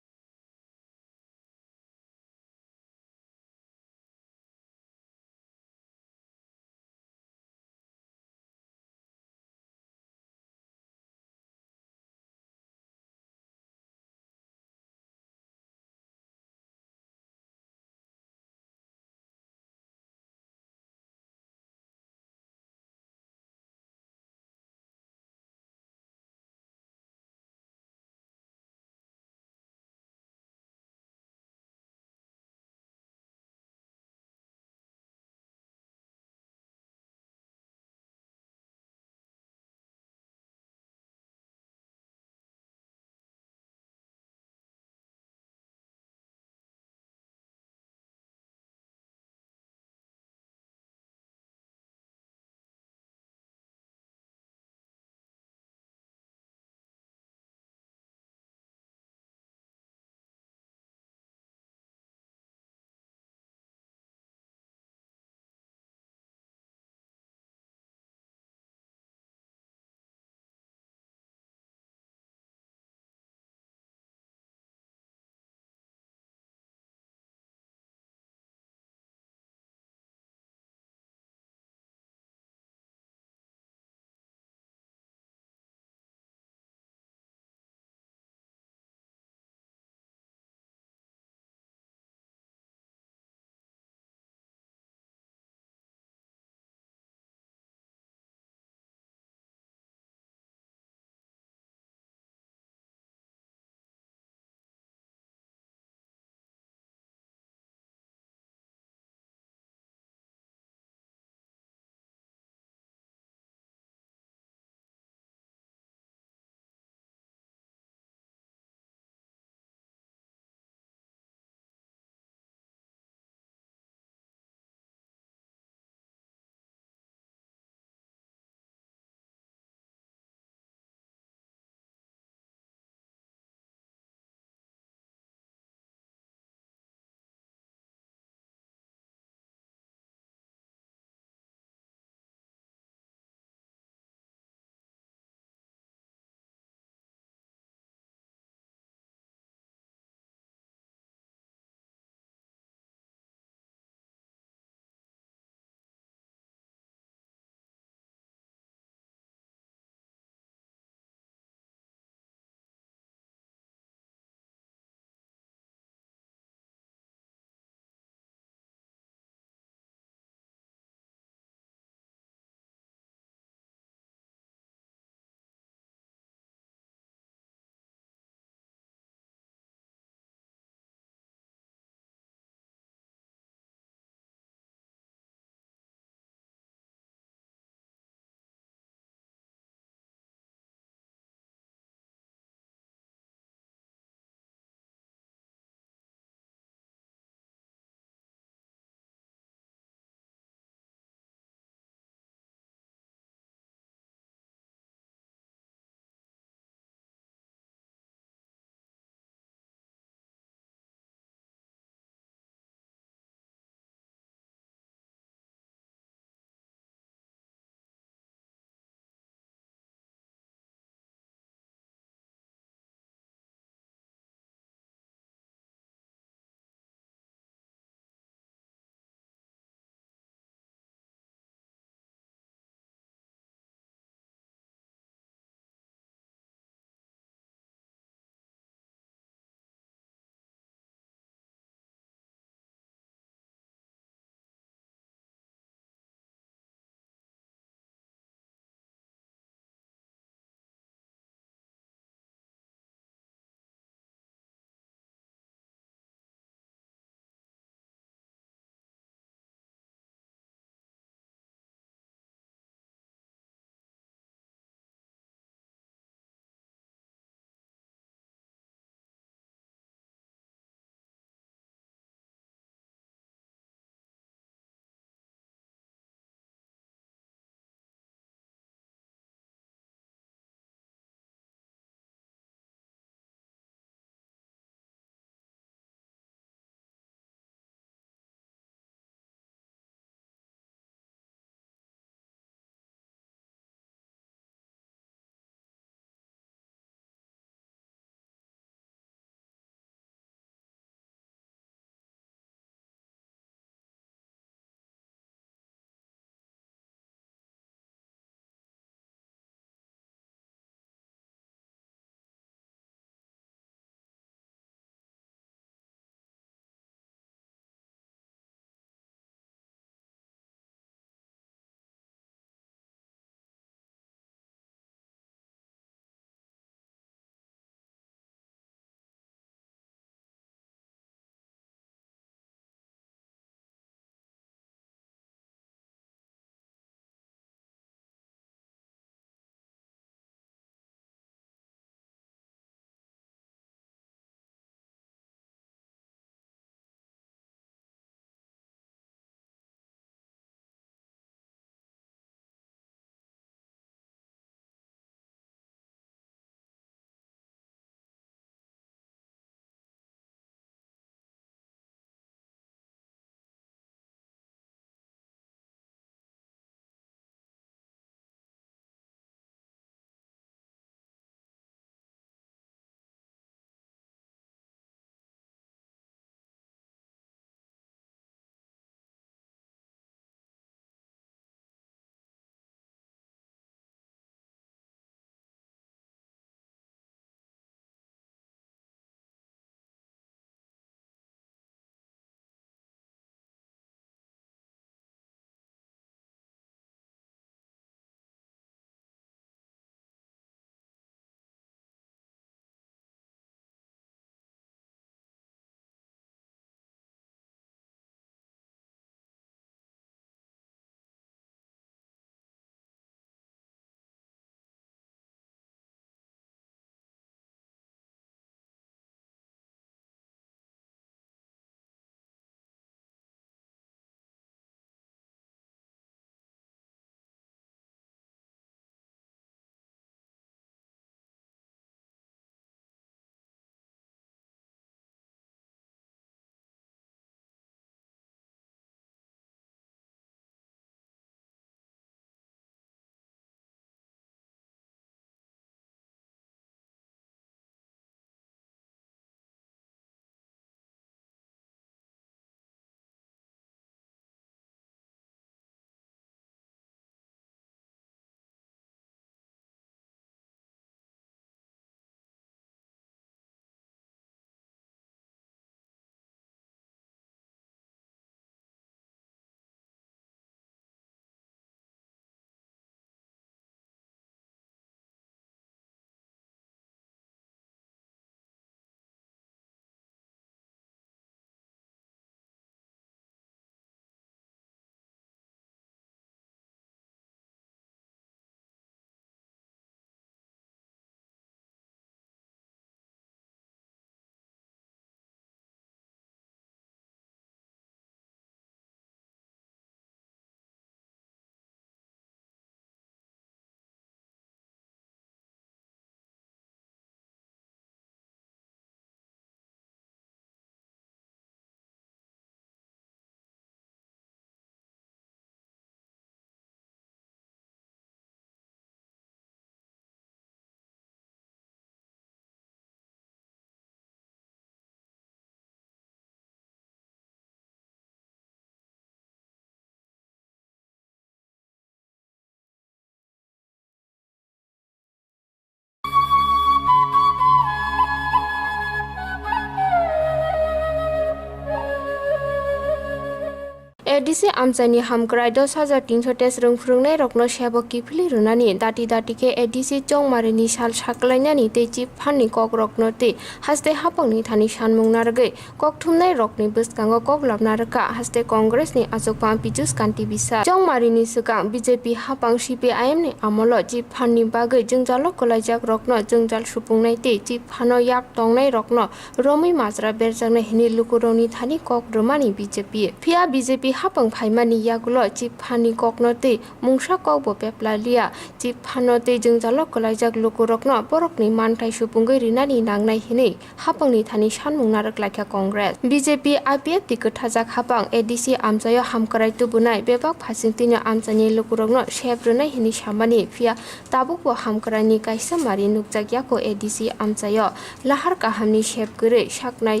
एडिसि आमचानि हामग्राय 10,300 टेस रोंफुरुंनाय रकनो सेबो किफिलि रुनानि दाति दातिके एडिसि चौमारिनि साल साकलायनानि ते चिप फाननि कक रकनो ते हास्ते हापंनि थानि सानमुं नारगै कक थुमनाय रकनि बसकांगो कक लाबनारका हास्ते कांग्रेसनि आजोकपां पिजुस कान्ति बिसा चौमारिनि सिगां बीजेपी हापां CPIM नि आमलो चिप फाननि बागै जोंजालो कलायजाक रकनो जोंजाल सुपुंनाय ते चिप फानो याक तंनाय रकनो रमै माजरा बेरजांनाय हिनि लुकुरौनि थानि कक रोमानि बीजेपी फिया बीजेपी हापं फाइमानि यागुलो चिप फाननि ककनो ते मुंसा कक बो पेप्लालिया चिप फानो ते जोंजालो कलायजाक लुकुरकनो बरकनि मानथाय सुपुंगै रिनानि नांनाय हिनि हापंनि थानि सानमुं नारक लायखा कांग्रेस बीजेपी IPF तिको थाजाक हापां एडिसि आमचायो हामकराय तुबुनाय बेबाक फासिंतिनो आमचानि लुकुरकनो शेब्रनाय हिनि सामानि फिया ताबुकबो हामकरायनि कायसा मारि नुकजागियाखौ एडिसि आमचायो लाहार काहामनि शेबगोरै साकनाय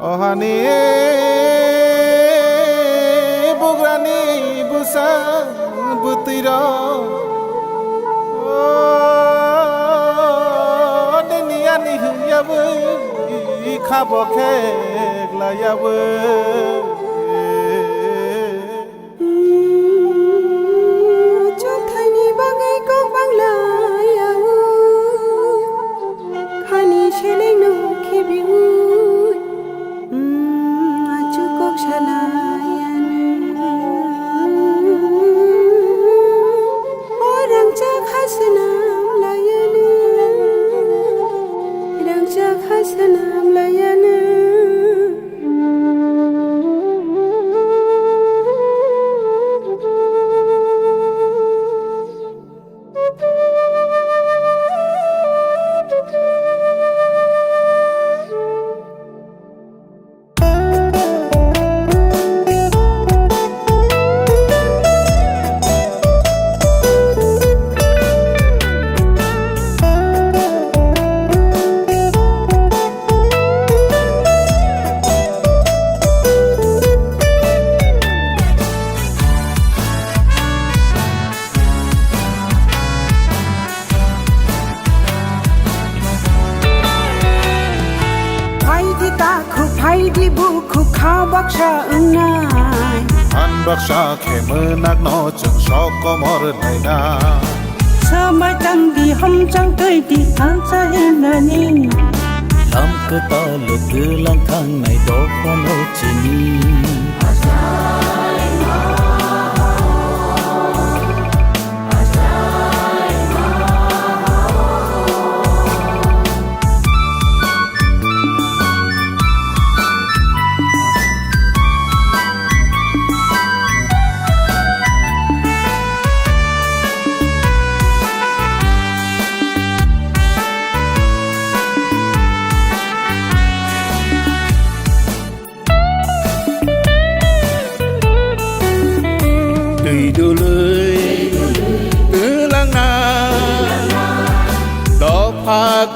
अहानि बग्रानि बुसा बुतैरा देनियानि हयाबो खाबो खेग्लायाबो चौथाइनि बागै कक बांलायावो खानि सेनै no खेबिउ baksa kemenak no chung sok komor naina samai tang di hom chang kai di an sa hinani lam ke ta lu ke lang thang nai do pa no chini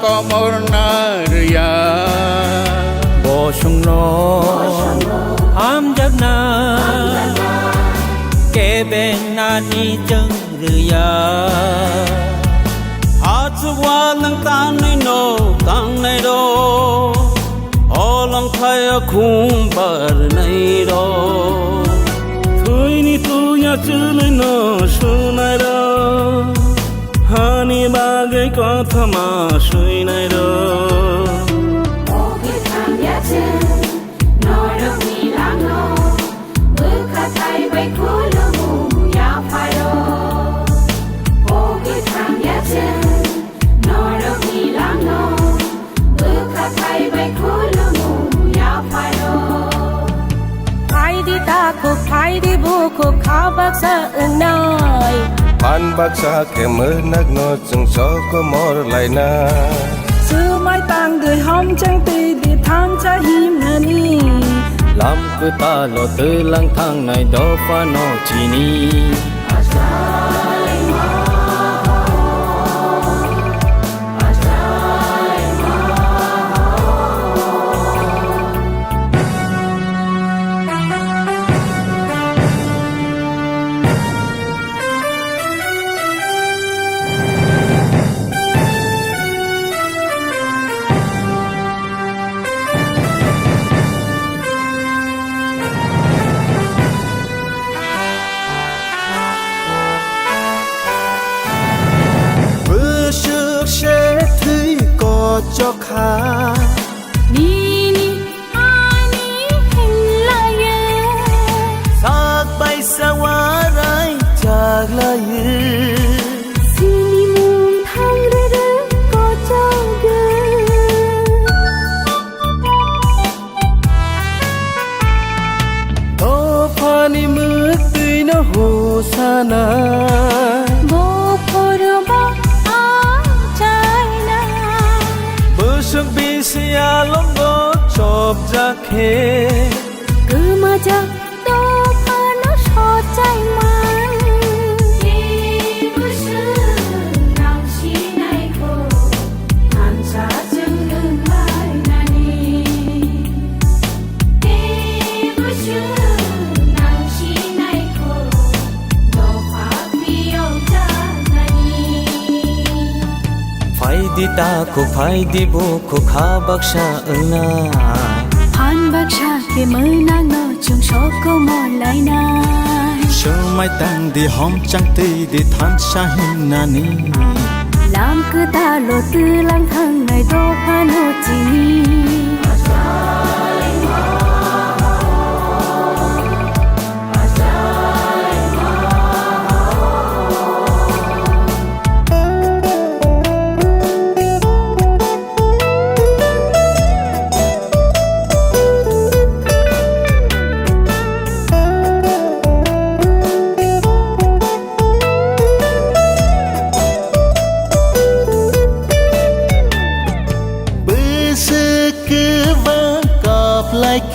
komor naria bosungno ham jagna tên na đi chân rìa hát chú qua nâng tan này nô tăng này đô ô lòng thay ở khung bờ này đô thôi ni tu nhà chữ này nô su này đô hani ba gai có thầm mà suy này đô Phai đi bu khúc khao bác sa ưng nói Pan bác sa kẻ mơ nắc nó chẳng cho có mò lại na Sư mai tang đời hom chẳng tì đi than cha him nà ni làm cứ ta lo tư lang thang này đó pha nó chỉ ni cho khá ni ni ani hình la ye sak bay sa wa rai chak la ye sini mum thang re re ko cha ge to phani mực tui na ho sana bo phor ba Sương bi xia lom go chop ra khe cứ mà cha to pha nó so chai man đi bu sư nang chi nai ko han cha chung lưng lai nani đi bu sư nang chi nai ko do pha pi ông cha nani phải đi ta ko phải đi bu ko kha bak sha na han bak sha ke mơ nang no chung so ko mo lai na sơ mai tang đi hom chang ti đi than sa hin na ni làm cứ ta lo tư lang thang này do pha no chi ni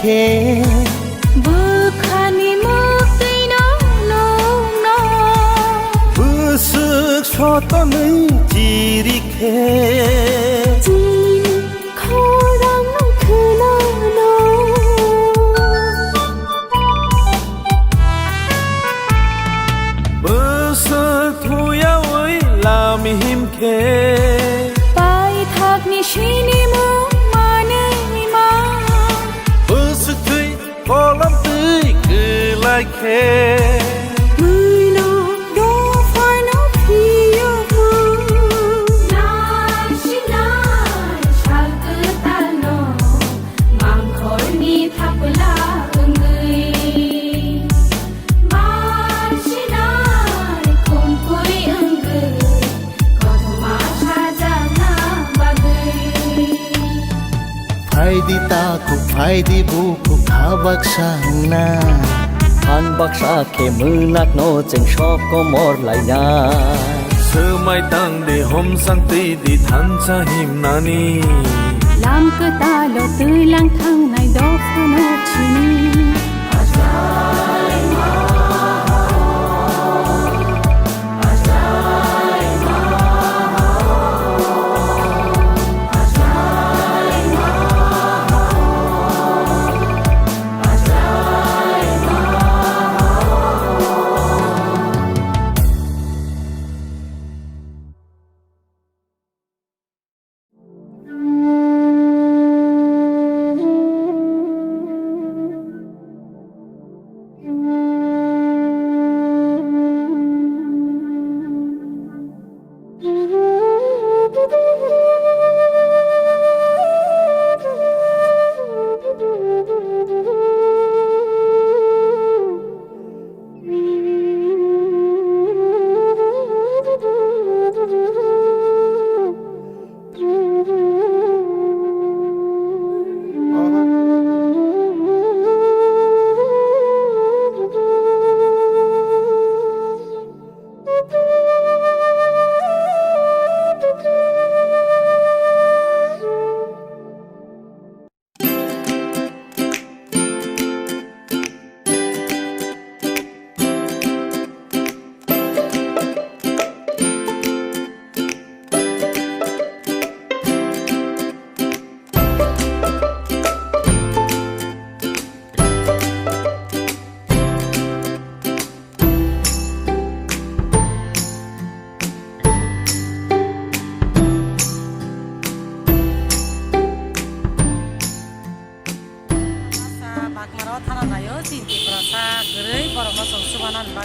khe bơ khani mơ tây nó lo nó bơ sức cho ta mấy chỉ đi khe chỉ khó đang nó khơi nó bơ sức thôi ơi làm him khe bài thạc ni suy ni mơ mà nơi mà sức tươi có lắm tươi cứ lại khe người nó đó phải nó phi mơ na chi na chal cứ ta nó mang khói mi thắp lá người ma chi na không quay người có mà cha cha na ba người phải đi ta cũng phải đi bu cũng khá bác sa na han bác sa ke mư nát nó chẳng shop có mor lại na sơ mai tang để hôm sang ti đi than sa him nani làm cứ ta lo tư lang thang này đó phải nó chi ni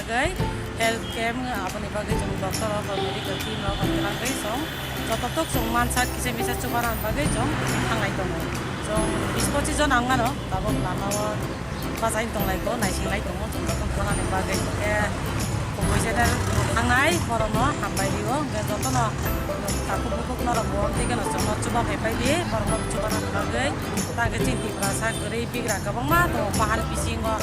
bagai health camp apani bagai jong doktor atau medical team atau kantorang bagai jong jototok jong mansat kise misa cubaran bagai jong hangai dong jong 20-25 jon angga no tabok lama basain tong lai ko naising lai tong jong jotong konan bagai ke Khumpui hangai porono hambai dio ke joto no taku bukuk no bom tiga no jong cuba hepai di porono cubaran bagai taga cinti prasa geri bigra kabang ma to mahal bisingo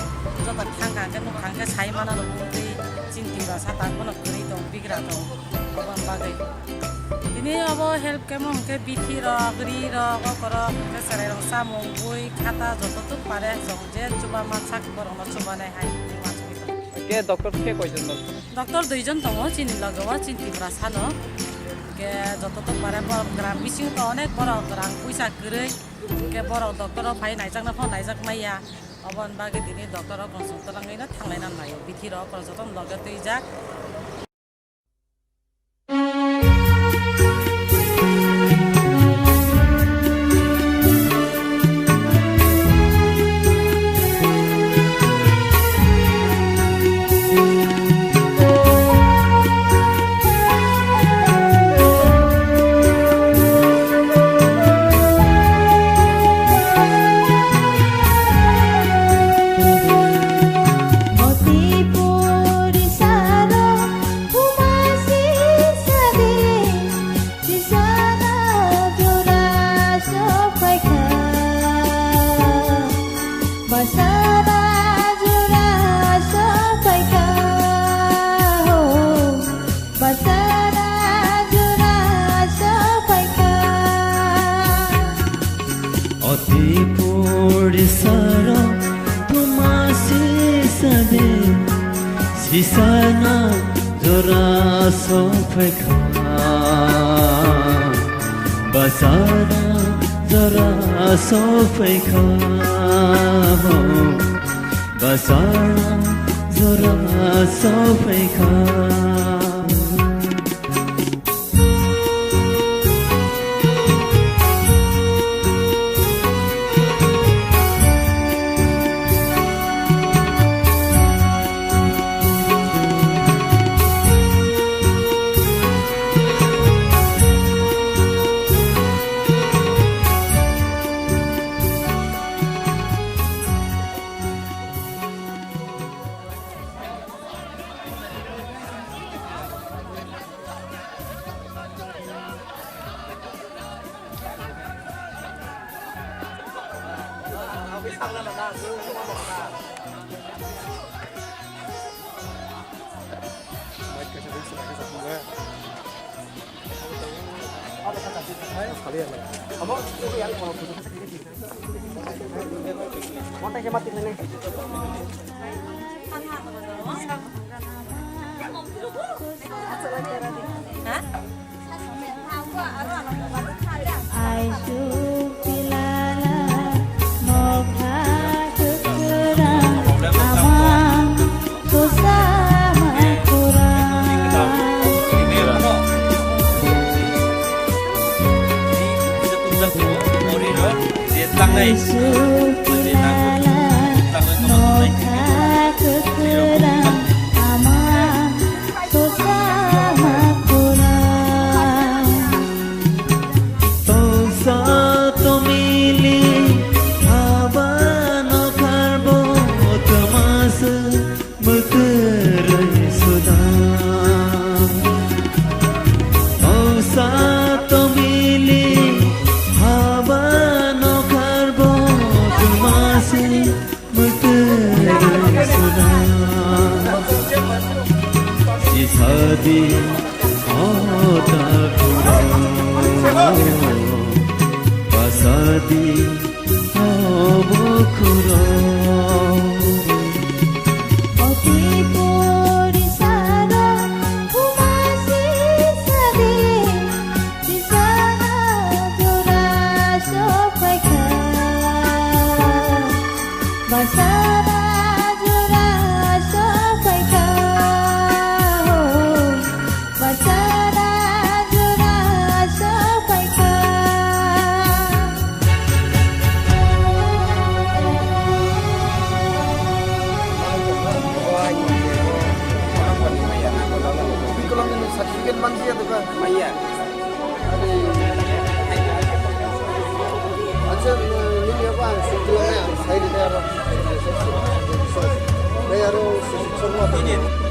joto thangka ke no thangka sai mana no bukti cinti prasa taku no geri to bigra to abang bagai ini abo help kemo ke bithi ro gri ro kokoro ke sare ro samung bui khata joto tu pare jongje cuba masak porono cuba nai hai ke doctor ke koijon doctor duijon tongo chini lagawa cinti prasa no ke joto to pare gram bising to onek boro gram puisa geri ke boro doctor phai naijak na phone naijak maiya abon bage dini doctor ro consult rangai na thanglai na nayo bithi ro ko joto lage tuijak Sisana jora sofeka basana jora sofeka basana jora sofeka Maya. Acha ni apa sebelumnya saya di daerah daerah semua ini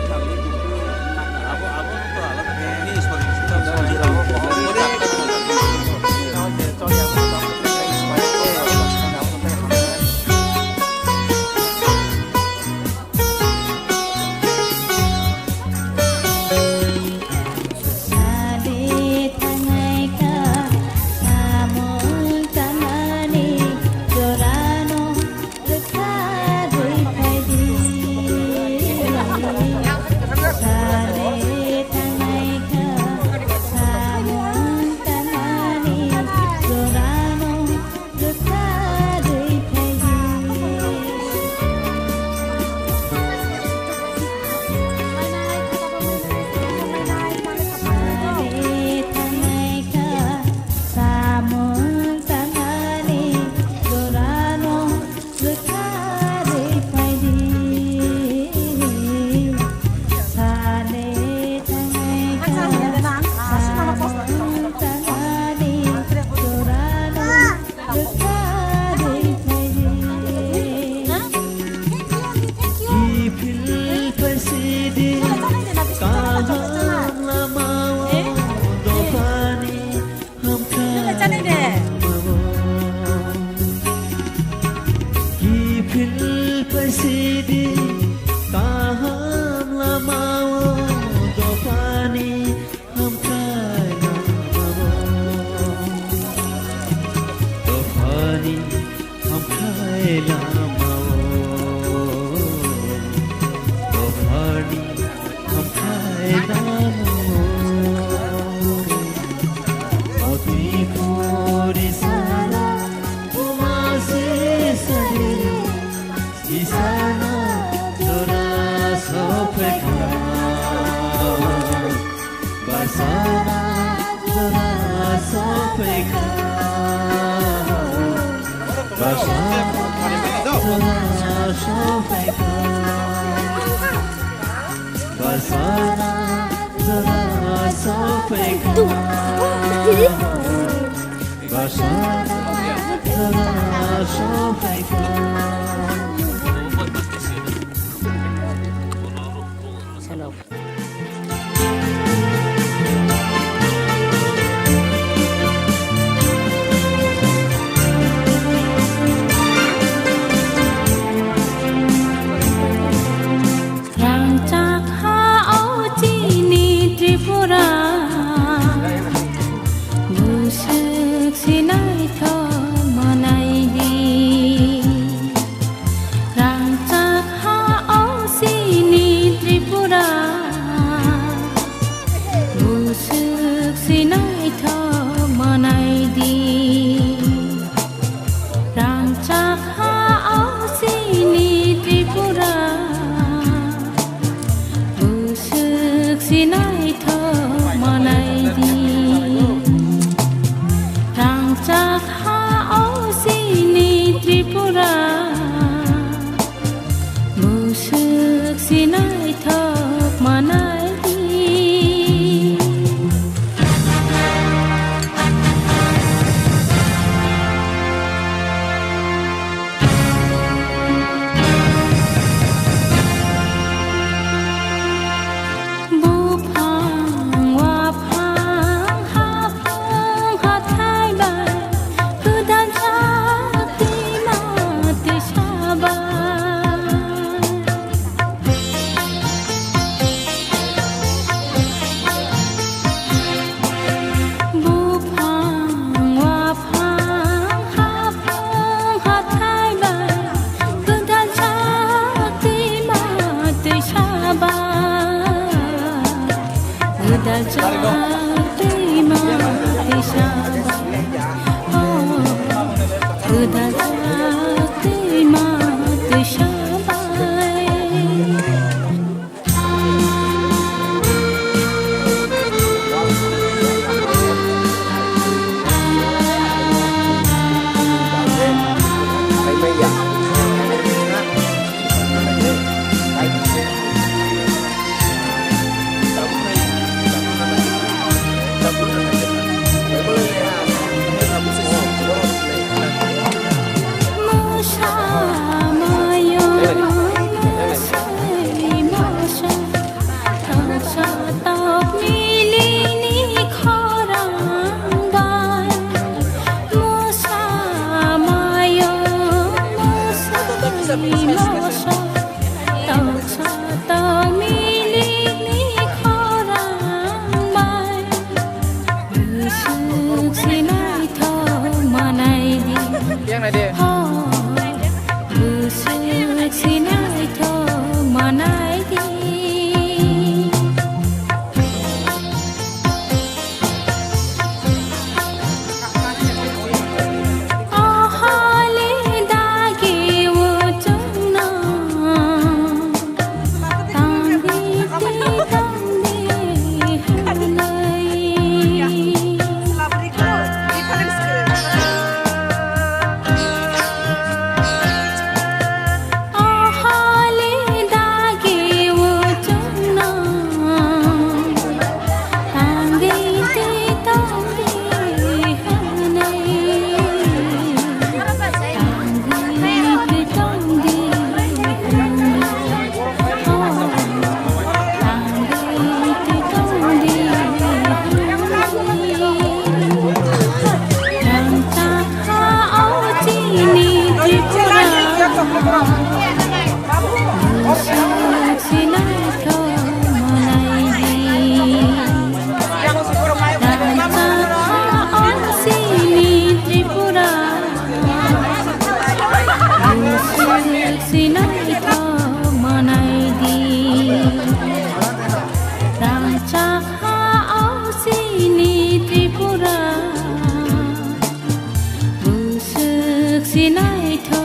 सिनाय थो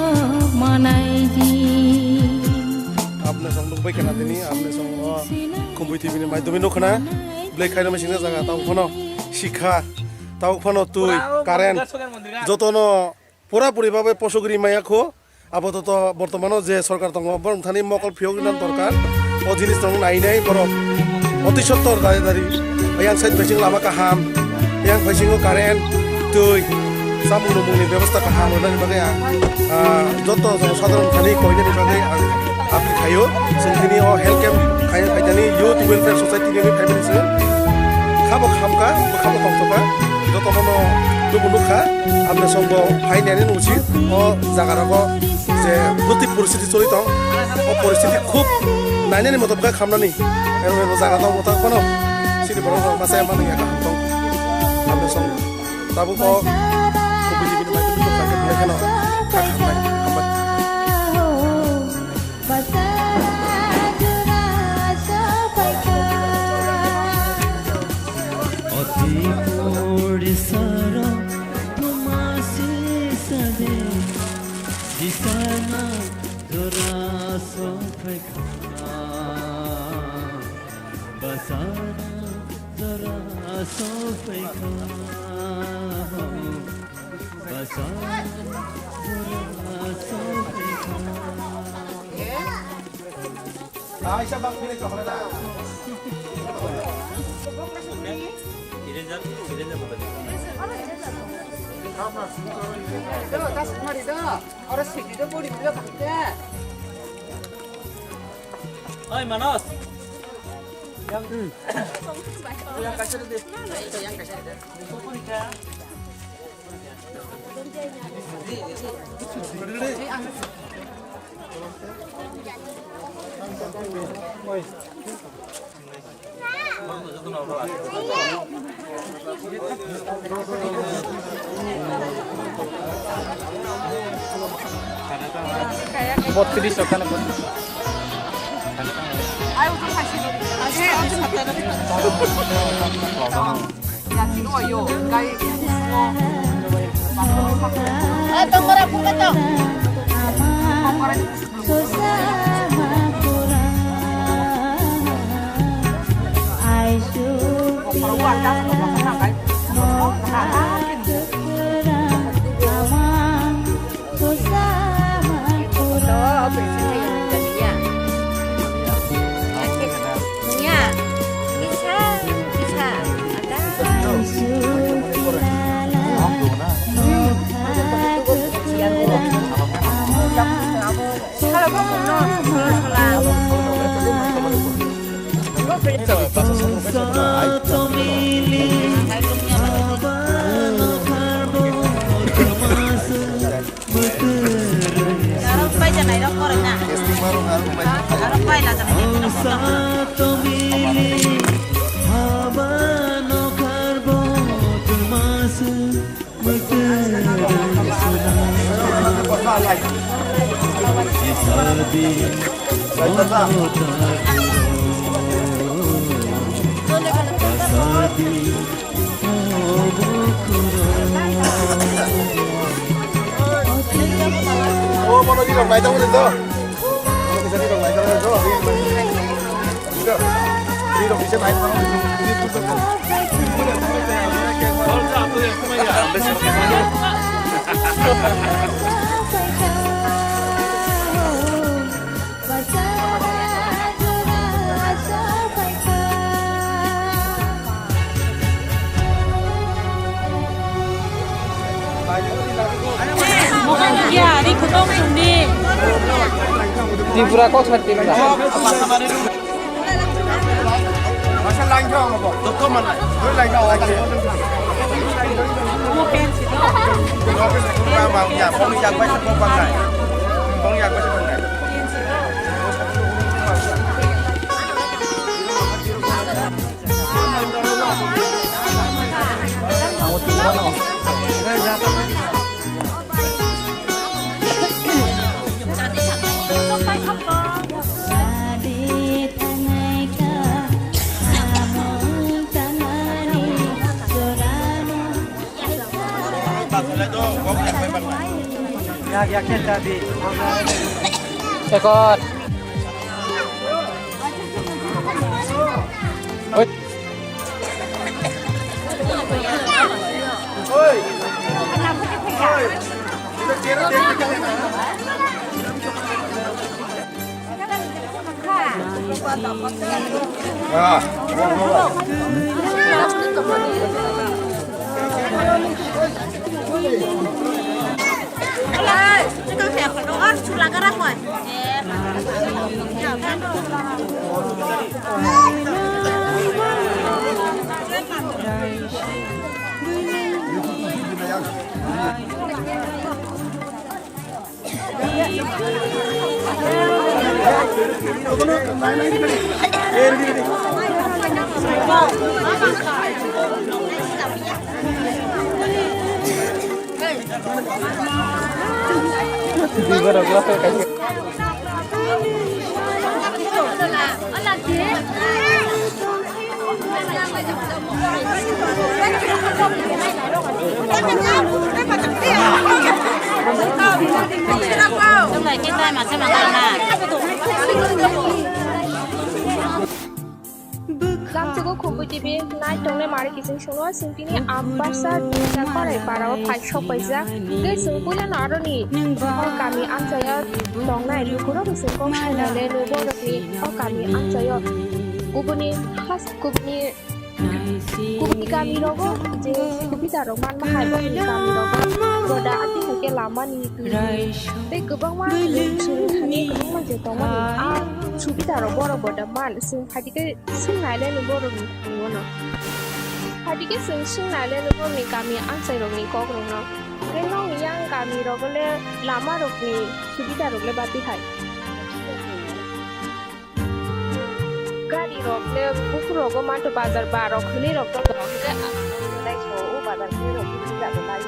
मनाय जी आपने संग लोग बैठे ना दिनी आपने संग खुम्पुई टीवी ने माध्यमिक नखना ब्लैक खाइना में सिंगा जागा ताऊ फनो शिक्षा ताऊ फनो तुई कारेंट जतनो पूरा पूरी भावे पशुगिरी माया खो आपातत बर्तमानो जे सरकार दङ बरथानि मकल फियगिनान दरकार ओ जिनिस दङ नाय नाय बर अति सत्तर दारि दारि yang साइड फैसिंग लामा काहाम yang फैसिंग कारेंट तुई सामुं नुमुंनि व्यवस्था काहाम होनानि बागै जत साधारण थानि कयनानि बागै आपनि खायो जोंनि अ हेल्थ केम्प खायदानि युथ वेलफेयर सोसाइटी नि फैमिलिजों खाबो खामका खाबो खामतका जतनो दुबुनुखा आपने संग फाइनानि नुसि अ जागारागो जे गति परिस्थिति चलित अ परिस्थिति खूब नायनानि मतबका खामनानि एरो जागा दं मता कोन सिनि बरो मासे माने या खामतं आपने संग ताबो को बिजिबिनि माइदनि तो खाके लेखनो खामनाय Disana dora sofeka basana dora sofeka basana dora sofeka Aisyah bang pilih kemana dah? Oi Manos. Yang kasih deh. Yang kasih deh. Bot kiri sokan apa? 아유 좀 하시고 야 지금 와요 가이 아 동그라 부가도 Oh, mau di dong, naik dong itu. Mau bisa di dong, naik dong itu. Di dong bisa naik dong. Itu betul. Ya, di kutong sundi. Di pura kau sakit lah. Masa lanjang apa? Dokter mana? Dua lanjang lagi. Mungkin sih. Kita mau ya, mau yang baca apa enggak? Mau yang baca apa enggak? Mau tinggal no. Ekor. Lamchugo Khumpui TV night tongne mari kising sungno singtini ambasa dina kore parawa phai shopaisa ge sungpula naroni o kami amsaya tongnai lukuro bising kong sainale nubo rokni o kami amsaya kubuni has kubuni kami rogo je kubita roman mahai boni kami rogo goda ati hake lama ni tu te gubang ma suru thani gubang ma je tongmani a subita rogo goda man sing phadike sing naile nubo rokni wono phadike sing naile nubo ni kami ansai rokni kok rokno reno yang kami rogole lama rokni subita rogle bati hai gari rokle buku rogo manto bazar baro khuli rokto rokle dai so o bazar ke rokli ja do lai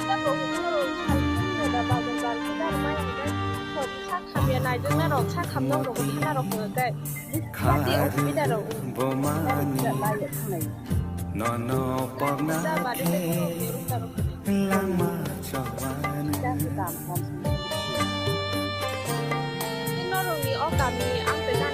ta ko ro da bazar bar da mai da ko di sa khamya nai jeng na rok sa kham nong rok na rok ke kai ka ti o bi da ro bo ma ni no no pok na ke lang ma cho wa ni no ro ni o ka mi ang pe na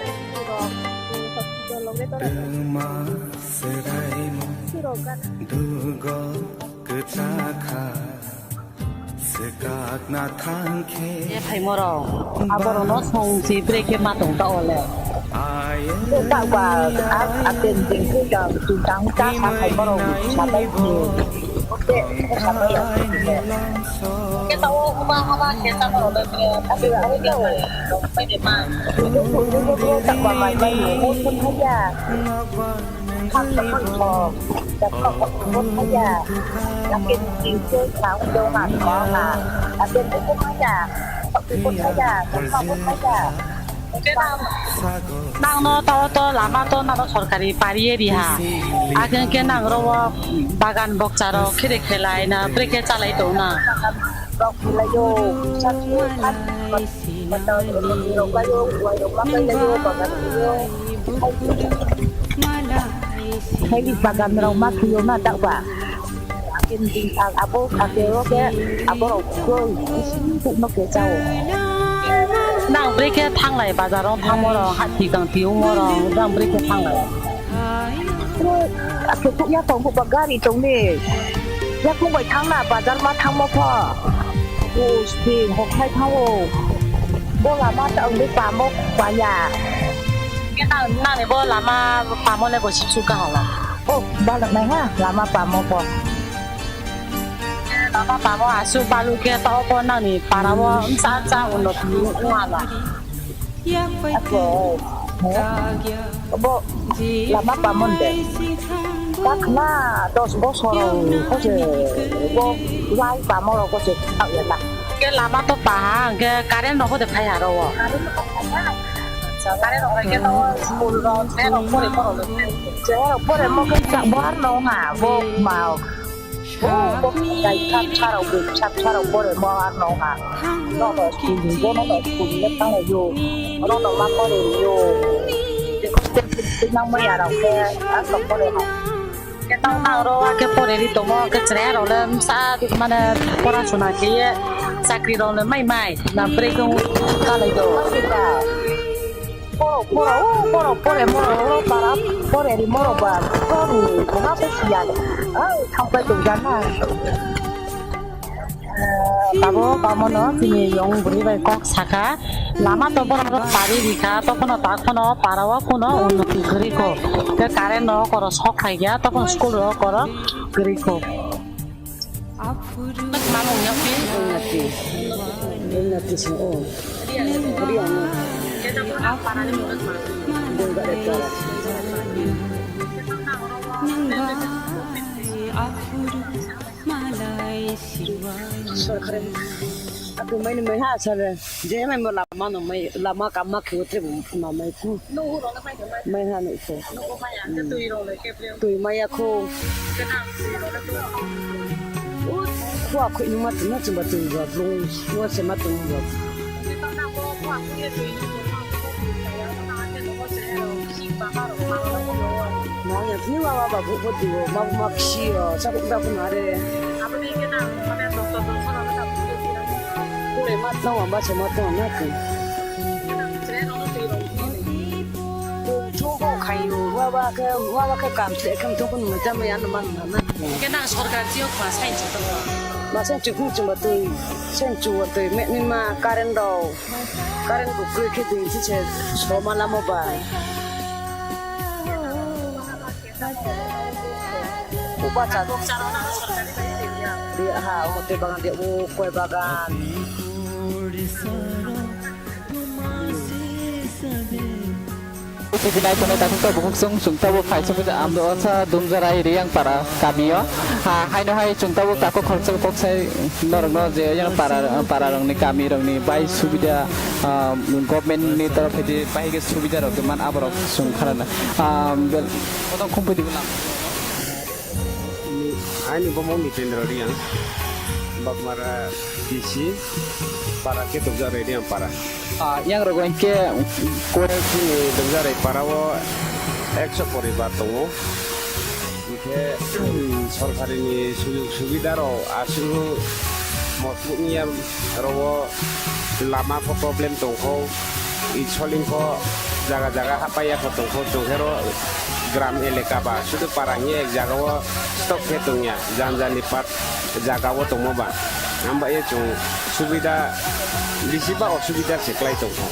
phải mua rồi, abo nó xong thì break mà tổng tàu lẹ. Tôi tạo quả tiền tiền cứ chờ chúng ta cá sáng phải mua rồi, sáng đây nhiều. Ok, sáng đây cái tàu không ba cái tàu rồi đây bây giờ cái rồi, phải để mà tôi tạo quả vài vài một con thấy già, khăn là con bò, đặt con thấy già, đặt cái tiền chơi sáng đâu mà có mà, đặt tiền cái con thấy già, cái con thấy già, con thấy già. nang no to lama to na sorkari pariye riha agen ke nang ro bagan bokcharo khire khelai na breke chalai to na rok layo sathu khat bato rok layo wai rok layo bagan yo hai bagan rok ma khiyo na tak ba agen ding abo akero ke abo rok ko no ke chao nang breke thang lai bazarong thang mo ro hati kang tiu mo ro nang breke thang lai ke tu ya tong ko gari tong ni ya ko bai thang na bazar ma thang mo pho o sti ho khai thang o bo la ma ta ong de pa mo kwa ya ke na ne bo la ma pa mo le bo chi chu ka la o ba la mai ha la ma pa mo pho Papa papa asu balu ke tao ko nang ni para mo sa sa uno tu nga la ako bo lama pa mon de kakna dos bo soro ko je bo wai pa mo ro ko je tao ya la ke lama to pa ke karen ro ko de phai ha ro karen ro ke to bul ro se ro ko le je ro ko le mo ke sa bo no ha bo mao cái chắp charo bore mo no ha no no skin go no no skin le ta le yo no no ma ko le yo cái nang mo ya ra ke a so ko le ha cái tao nang ro ke pore ri to mo ke tre ro le sa tu mana pora suna ke ye sakri rong le mai na pre ko ka lai do pore para pore ri moro ba pore ko ma pe sia thong pe tu jan na tabo kamono tini yong buri bai kok saka lama to bono pari rika to kono ta kono parawa kono unnoti gri ko te kare no koro sok khai ya to kono school ro koro gri ko mamong nyapi unnati so buri ano kita pun para ni mulut ma dong gare kala aku main ha sare je mai mo lama no mai lama kam ma khu tre ma mai khu no ro na mai ha nei so no ko mai an tui ro le ke tui mai a khu ke na tui ro le tu khu khu ni ma tu na chimba tu ro lo no se ma tu ro ke ta na ko khu khu ye tui no ya ni wa ba bu bu tu ma xi ro sa ku da ku na re apa ni ke na ma na doktor so na ta le mat no amba se mat no na ku chu ko khai ro wa ba ka kam se kam to kun ma jam ya na man na ke na sarkar jiyo khwa sai chu to ma sen chu ku chu ma tu sen chu wa tu me ni ma karen ku ku ke tu chi che so ma la mo ba baca dia ha hote bagan dia kue bagan Pinay ko na takong to bukong sung tawo khai sung sa amdo sa dumjarai riyang para kamio ha hai no hai sung tawo tako khorcha kok sai norong no je yang para rong ni kami rong ni bai subida government ni taraf de bai ge subida rong man aborok sung kharana bel kodong Khumpui Tv lam ani bomong ni tendro riang bak mara kisi para ke dumjarai riang para yang rogoin ke kore kini dumjarai para wo 100 পরিবার দङ 이게 सरकारिनि सुजुग सुबिदारो आसुरु मसुनिया रwo लामाको problem दंखौ इचलिंखौ जागा हापाया को दंखौ दंहेरो ग्राम एलेका बा सुदु पारानि एक जागाव stuck के दंया जानजानि पाट जागाव दंमोबा आमबा ए जों सुबिदा लिसिबा असुबिदा सेक्लाय दंखौ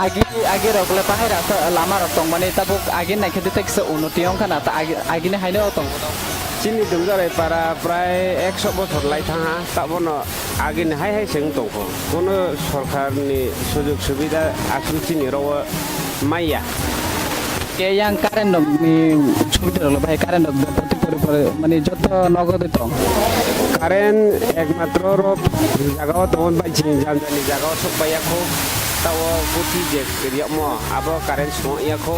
agi rokle pahay rasa lama rotong mane tabuk agi naik ke tek se unuti ong kana ta agi ne haine otong chini dumjarai para pray 100 বছর লাই থাঙা তাবনো agi ne hai seng dongko kono sorkarni sujug subida asul chini rawa maya ke yang karen dong ni subida rokle pahay karen dong proti pore mane joto nogod tong karen ekmatro ro jagao ton bai chin janjani jagao supaya ko tawo puti je kriya mo abo karen smo ya ko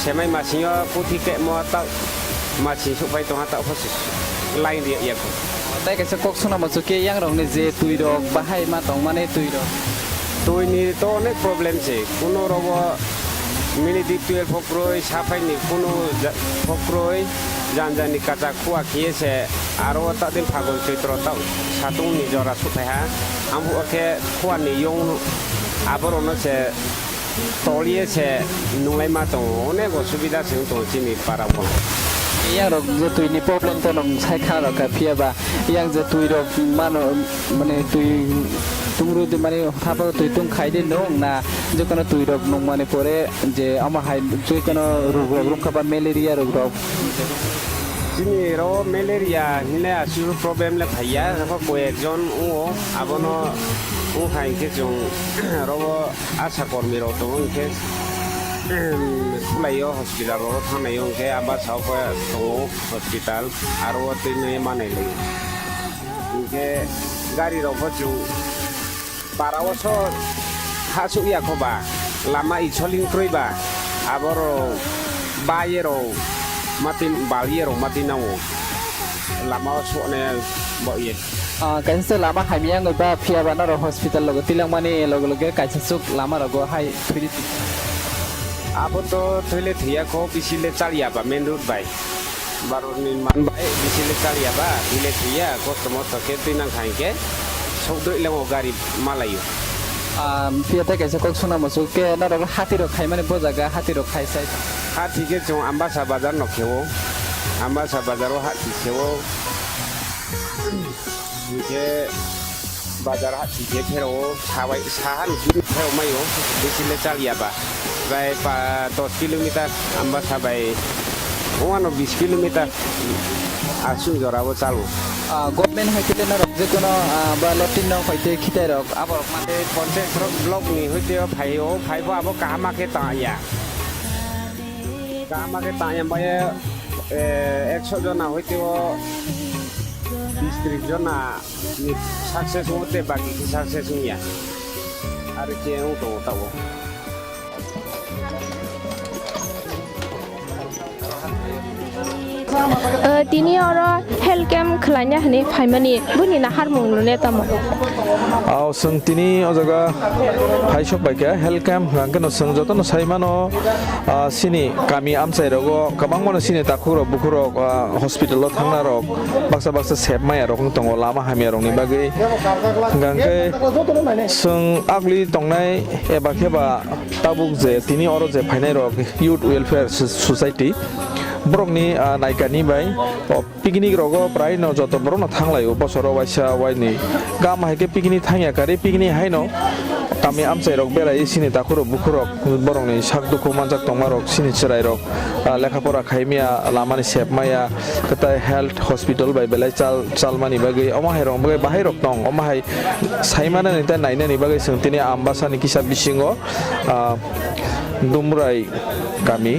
semai masih puti ke mo ta masih supaya to ta fosis lain dia ya ko tai ke sekok suna masuke yang rong ni je tui rok bahai ma tong mane tui rok tui ni to ne problem se kuno robo mini di 12 fokroi sapai ni kuno fokroi janjani kaca kuah kiese aro tak din phagon citro ta satung ni jora supaya ambu ke kuah ni yong aborono se tolie se nulai matong one go subida sing to chini para mo yang rok je tui ni problem to nong sai kha rok ka phia ba yang je tui rok mano mane tui tungru de mane haba tui tung khai de nong na je kono tui rok nong mane pore je ama hai je kono rok ka ba malaria rok chini ro malaria hile asur problem le phaya ko ko ekjon o abono o khai ke jong ro asa kormi ro to ke layo hospital ro thanayo ke aba sao ko to hospital aro tine mane le ke gari ro phoju parawaso hasu ya ko ba lama isolin kroiba aboro bayero matin baliero matinawo lama suone boye kan se lama hamia ngoi ba phia ba na ro hospital logo tilang mane logo ka suk lama rogo hai thiri abo to toilet thia ko pisile chalia ba main road bai baroni man bai bisile kali aba bile tuya kosto mosto ke tinang khaike sokdo ilang gari malayu পিয়াতে কাইছে কক শোনা মসু কে না rock হাতি rock খাই মানে বজাগা হাতি রক খাই সাই hati ke jong ambasa bazar no kewo ambasa bazaro hati kewo ke bazar hati ke kero sawai sahan gini kero mayo bisile kali aba bai pa 10 kilometer ambasa bai 20 kilometer asun jorabo chalu government হইতে না rock যে কোনো বা লটিন নং হইতে খিতাই rock আবার mate kontes rok blok ni hoite phaio phaibo abo kamake taya kamake taya bae 100 jona hoite 20 jona ni success hote bagi success nya are ke uto tawo tini oro health camp khlanya hne phaimani buni na harmung lune tamo aw sung tini ojaga phaisok baika health camp rangkano sung jotono saimano sini kami amsai rogo kabang mono sini takuro bukuro hospital lo thangna rok baksa baksa sep maya rok tongo lama hamia rok ni bagai gangke sung agli tongnai eba kheba tabuk je tini oro je phainai rok youth welfare society borokni naikani bai picnic rogo prai no joto borok no thanglai bosoro waisa waini gam haike picnic thangya kare picnic haino kami amsai rok berai sini takuro bukurok borokni sakduku manjak tongmarok sini chirai rok lekhapora khaimia lamani sepmaya ketai health hospital bai belai chalmani bagai omahai rok bagai bahai rok tong omahai saimana ni ta naina ni bagai sungtini ambasani kisa bisingo dumrai kami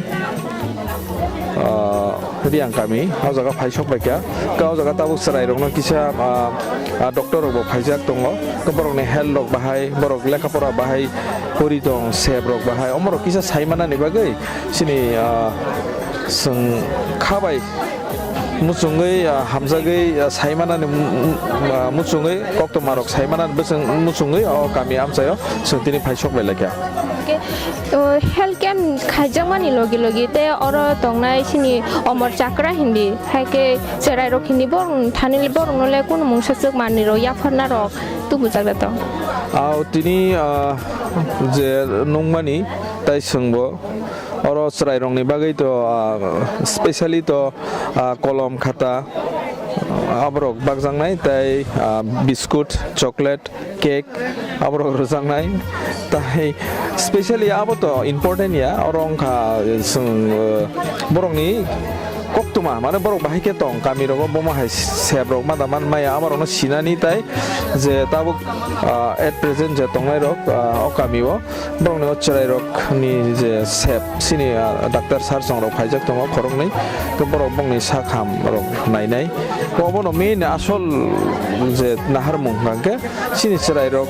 riang kami o jaga phaisok baikya ka o jaga tabuk sarai rok no kisa doctor rok phaijak tongo ko borok ni health rok bahai borok lekha pora bahai pori tong sep rok bahai omorok kisa saimana ni bagai sini sung khabai musungai hamjagai saimana ni musungai koktomarok saimana beseng musungai o kami amsayo sungtini phaisok bailakya health camp khaijamani logi logi te oro tongnai sini omor chakra hindi haike serai rok hindi bor thanili bor nole kun mungsasuk mani ro yafarna rok tu bujagda to aw tini je nongmani tai sungbo oro serai rong ni bagai to specially to kolom khata abrok bagjangnai tai biscuit chocolate cake abrok rojangnai tai specially abo to important ya orong kha sung borokni koktuma mane borok bahike tong kami rogo boma hai sebrok madaman maya amaro no sinani tai je tabuk at present je tongnai rok o kami o borok ni ochrai rok ni je sep sini doctor sar song rok phaijak tongo khorok nei ko borok bongni sakham rok nainai ko bono main asol je nahar mung rangke sini chrai rok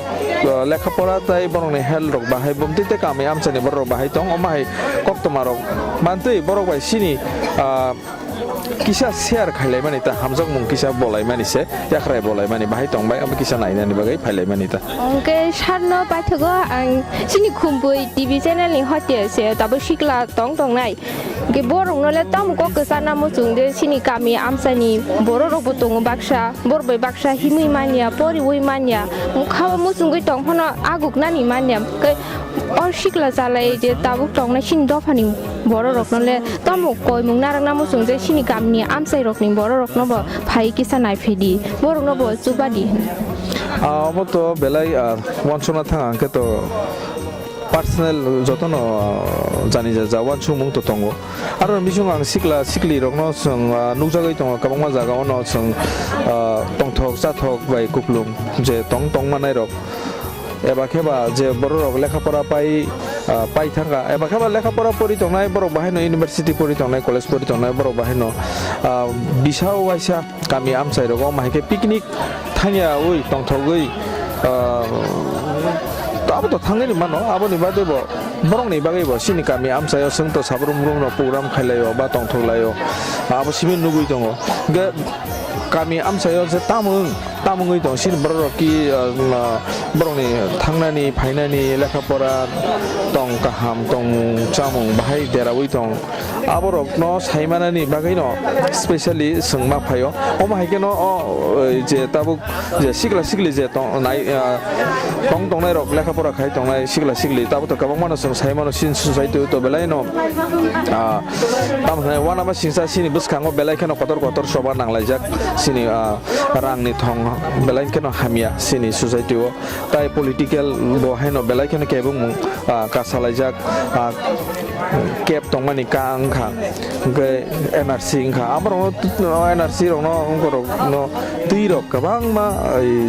lekha pora tai borok ni health rok bahai bomti te kami amchani borok bahai tong omahai koktuma rok mantui borok bai sini kisa share khailai mani ta hamjak mung kisa bolai mani se yakrai bolai mani bahai tong bai am kisa nainani bagai phailai mani ta onke sarno paithago ang sini Khumpui TV channel ni hote se tabu sikla tong nai ge borong nole tam ko kesana musung de sini kami amsani borok rok butong baksa borbai baksa himui mania pori ui mania mukhawa musung goi tong phono aguk nani mania ke or sikla jalai je tabu tong nai sin dofani borok rok nole tam koi mung narang na musung de sini kamni amsai rok ni borok rok no bo phai kisa nai phedi borok no bo chubadi amo to belai wansona thang ke to personal jotono jani ja wanchu mung to tongo aro misung ang sikli rok no sung nukjagai tongo kabangma jaga ono sung tongthok chathok bai kuklum je tong manai rok eba kheba je borok lekha pora pai thanga eba kheba lekha pora pori tongnai borok bahino university pori tongnai college pori tongnai borok bahino bisao waisa kami amsai rok mahike picnic thangya oi tongthogoi abo to thangni mano abo ni bade bo borok ni bagai bo sini kami amsayo sung to sabrum rum no program khailayo ba tongthlayo abo simin nugui tongo ge kami amsayo je tamungui tong sin borok ki borok ni thangnani phainani lekha pora tong kaham tong chamung bahai derawui tong aborok no saimanani bagai no specially sungma phayo oma haike no je tabuk je sigla sigli je tong nai tong nai rok lekha pora khai tong nai sigla sigli tabuk to kabang mano sung saimano sin society to belai no tam hai wana ma singsa sini buskango belai khano kotor soba nanglajak sini rangni thong belai khano hamia sini society o tai political bo haino belai khano kebung kasalajak kep tongmani kang kha ge NRC kha amro NRC rong no tui rok kabang ma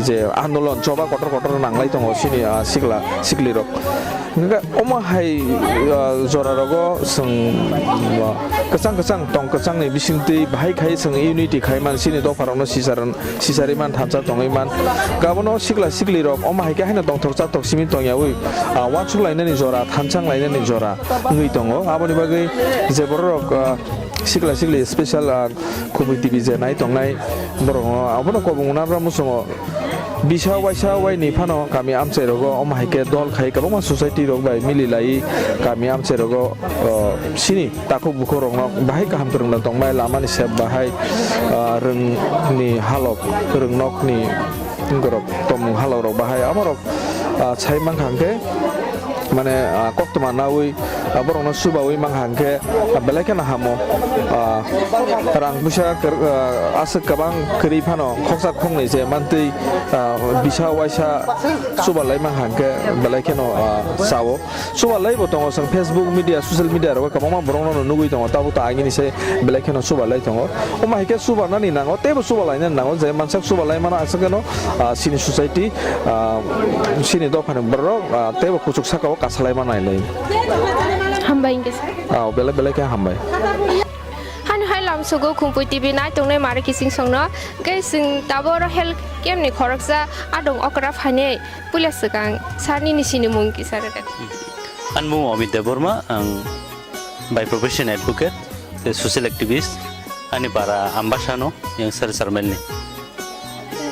je andolon choba kotor nanglai tongo sini sigla sigli rok nga oma hai zora rogo sung kesang tong kesang ni bisingti bahai khai sung unity khai man sini do farong no sisari man thamsa tongai man gabono sigla sigli rok oma hai ka haina tong thoksa tok simi tong yawi wachuk laina ni zora thamchang laina ni zora ngui tongo aboni bagai je borok sigla sigli special Khumpui TV je nai tongnai borong abono kobungna ramusongo bisa wai ni phano kami amche rogo om haike dol khai kaboma society rok bai mili lai kami amche rogo sini taku bukho rok no bahai kaham turung na tongmai lama ni sep bahai reng ni halok reng nok ni ngorok tomung halok rok bahai amorok chai mang khangke মানে কক্তমা নাউই বরং সুবাউই মাংহাংকে বেলাইখানা হামো রাং বুসা আসে গোबां করি Fanon খকসা খংनै যে মানতै বিसा वाइसा सुबालाय मांहांके बेलाइखानो सावो सुबालाय बतङ सं Facebook media social media रो गोबां मा बरं नो नुगै दङ ताबो ता आगिनि से बेलाइखानो सुबालाय दङ ओ माहिके सुबानानि नांगौ तेबो सुबालायनो नांगौ जे मानसा सुबालाय माना आसगनो सिनि सोसाइटी सिनि दफानो बरो तेबो कुचुक साकाव kasalai manai lai hambai ingkes bela ka hambai han hai lam sugo Khumpui TV nai tongnai mare kising songno ge sing tabor health kem ni khoraksa adong okra phane pulia sekang sani ni sini mung ki sarada anmu Amita Burma ang by profession advocate social activist ani para ambasano yang sarmelni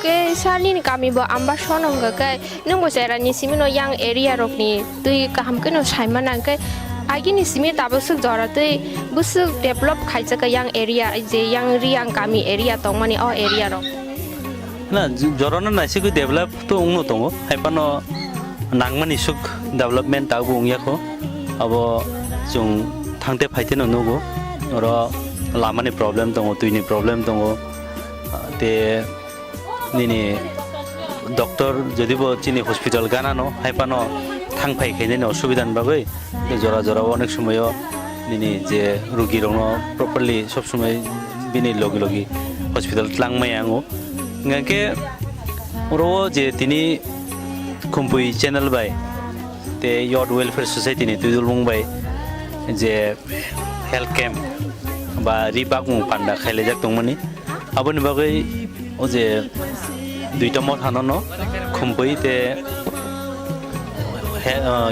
ke sani ni kami bo ambasano ga nung bo sera ni simino yang area rokni tui kaham ke no saimana ke agi ni simi tabusuk jora tui busuk develop khaija ka yang area je yang riang kami area tongmani o area rok na jorona na siku develop to ungno tongo haipano nangmani suk development tabu ungya ko abo jung thangte phaite no nugo oro lamani problem tongo tuini problem tongo te nini doctor যদি বো চিনি hospital গানানো হাইপানো থাংফাই খাইনে অসুবিধান বাগৈ জরা অনেক সময় নিনি যে রোগী রং প্রপারলি সব সময় বিনি লগি হসপিটাল লাংমাই আঙো গাকে ওরো যে তিনি Khumpui চ্যানেল বাই তে ইয়ড ওয়েলফেয়ার সোসাইটি নি তুইদুল মুংবাই যে হেলথ ক্যাম্প বা রিবাক মুং পান্ডা খাইলে যাক দংমানি আবনি বাগৈ ও যে দুইটা মত হানো Khumpui te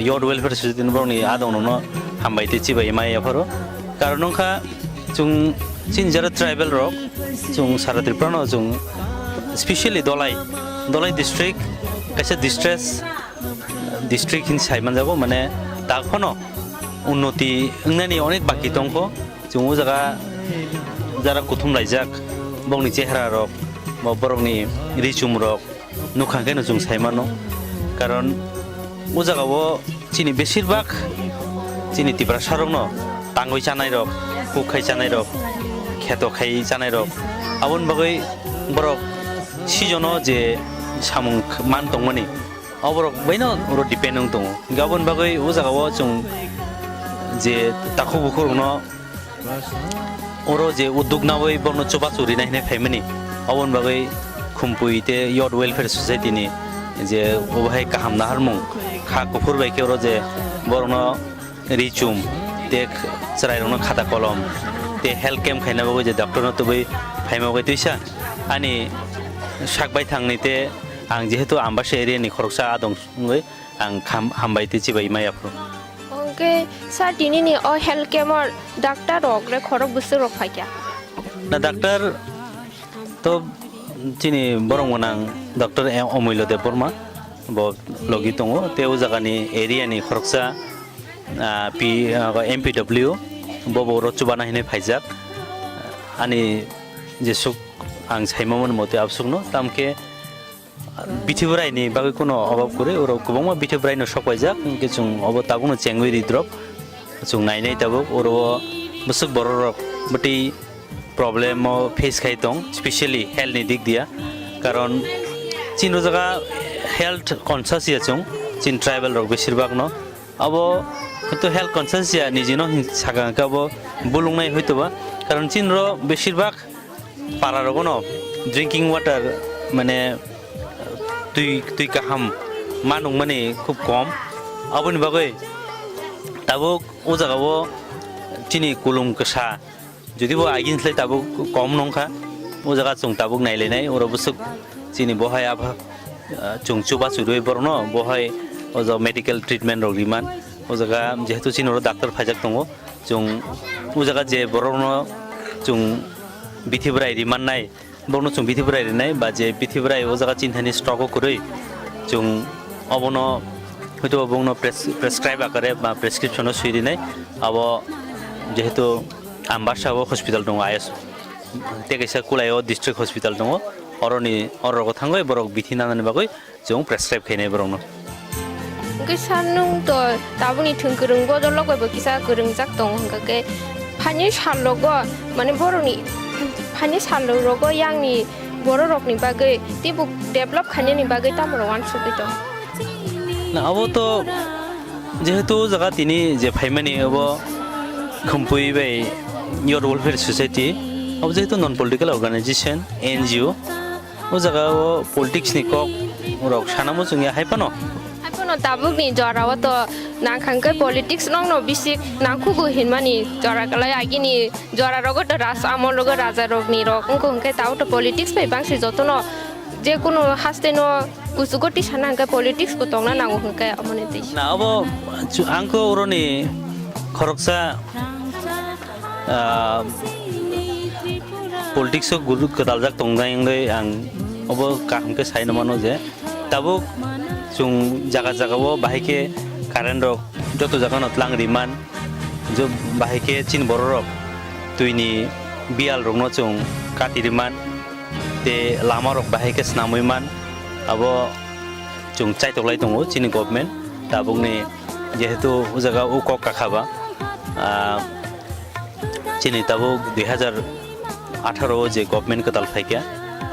ইয়ড ওয়েলফেয়ার সোসাইটি বরনি আদং নো হামবাইতে চিবাই মাই আফারো কারণ নখা जों চিনজারা ট্রাইবেল রক जों সারা ত্রিপুরা जों স্পেশালি দলাই ডিস্ট্রিক্ট কাছে ডিস্ট্রিক্ট হিন সাইমান যাব মানে তাখনো উন্নতি ওনানি অনেক বাকি দংখো जों ও জায়গা যারা কুথুম লাইজাক বংনি চেহারা রক বা বরংনি রিচুম রক নুখাঙ্কেনো जों সাইমানো কারণ ও জায়গাও চিনি বেশিরভাগ চিনি তিব্রা সারংনো টাঙ্গই জানাই রক কুখাই জানাই রক খেত খাই জানাই রক আবন বাগৈ বরক সিজনো যে সামুং মান দंमोनि অবরক বাইনো ওর ডিপেন্ড দङ গাবন বাগৈ ও জায়গাও जों যে তাকু বুখরনো ওরো যে উদ্যোগ নাওই বর্ণ চোবা চুরি নাইনে ফাইমানি অবন বাগৈ Khumpui te ইয়ড ওয়েলফেয়ার সোসাইটি নি যে ওহাই কাহাম নাহার মুং খা কুফুর বাইকে ওর যে বরণ রিচুম তে চরাইরনো খাতা কলম তে হেলথ ক্যাম্প খাইনা বাগৈ যে ডক্টর ন তবই ফাইমাগৈ তুইসা আনি সাকবাই থাংনিতে आं जेहेतु आम्बासे एरियानि खरकसा आदंगै आं हामबायते चिबाय मायाफ्रो ओके सर दिनिनि ओ हेल्थ केमर डाक्टर रगरे खरक बुसु रक फाइया ना डाक्टर तो चिनि बरंगनां डॉक्टर अमूल्य देव बर्मा ब लगी दङ ते ओ जागानि एरियानि खरकसा पी एमपीडब्ल्यू बबाव रचुबाना हिने फाइजाक आनी जेसुक आं साइमामोन मते आबसुकनो तामके बिथिबरायनि बागै कोनो अभाब करे ओरो गोबां बिथिबरायनो सकायजाक के जों अब ताबुनो चेंगुइ रिद्रप जों नायनाय ताबो ओरो बसुक बररक बटि प्रब्लेम फेस खाइ दं स्पेशली हेल्थ नि दिक दिया कारण चिनो जगह हेल्थ कन्सियास जों चिन ट्राइबल रक बेसिरभाग न अब तो हेल्थ कन्सियास निजिनो सागांका अब बुलुंनाय हयतोबा कारण चिन र बेसिरभाग पारा रग न ड्रिंकिं वाटर माने तुई काहाम मानुं माने खूब कम अबनि बागै ताबो ओ जागावो चिनि कुलुम कसा जुदि वो आगिनस्लाय ताबो कम नंखा ओ जागा जों ताबुक नायलायनाय ओरो बुसुक चिनि बहाय आभा जों चुबा सुदुय बरन बहाय ओ जा मेडिकेल ट्रिटमेन्ट रग रिमान ओ जागा जेहेतु चिनरो डाक्टर फाइजाक दङ जों ओ जागा जे बरन जों बिथिबराय रिमाननाय बरन जों बिथिबराय रिनाय बा जे बिथिबराय ओ जागा चिन्थानि स्टक करै जों अबनो हयतो बंनो प्रेसक्राइब आकारे बा प्रेसक्रिप्शन सुइरिनाय अब जेहेतु आम्बासाव हस्पिटाल दङ आइएस तेगैसा कुलायाव डिस्ट्रिक्ट हस्पिटाल दङ अरनि अरग थांगै बरक बिथिनानानि बागै जों प्रेसक्राइब खायनाय बरनो सानूं तो ताबुनि थोंगोरों बदलगैबो किसा गोरों जाक दं हंगाके फानि सालग माने बरनि फानि सालरग यांनि बर रकनि बागै तिबु डेभलप खानेनि बागै तामरो वान सुगै दं ना अब तो जेहेतु जगह तिनी जे फाइमानि अब खुम्पुई बाय योर वेलफेयर सोसाइटी अब जेहेतु नन पलिटिकल अर्गानाइजेशन एनजीओ ओ जगह पॉलिटिक्स नि कक रक सानामो जोंया हाइपानो ताबुकनि जराव तो नाखांकै पॉलिटिक्स नंनो बिसि नाखुगु हिनमानि जराकलाय आगिनि जरारग तो राज आमलग राजा रगनि रक उनको हंकै ताउ तो पॉलिटिक्स बाय बांसि जतनो जे कुनो हास्तेनो गुसुगति सानांकै पॉलिटिक्स को तंगना नांगो हंकै अमने दै ना अब आंखो ओरनि खरकसा पॉलिटिक्स गुरु कदालजाक तंगायंगै आं अब कामके साइनो मानो जे ताबुक जों जागा जागाव बाहायके कारेन्ट रक जत जागा नतलां रिमान जो बाहायके चिन बर रक तुइनि बियाल रगनो जों काति रिमान ते लामा रक बाहायके स्नामैमान अब जों चाइतकलाय दङ चिनि गभर्नमेन्ट ताबुकनि जेहेतु ओ जागा उ कक काखाबा चिनि ताबुक 2018 जे गभर्नमेन्ट कदाल फाइके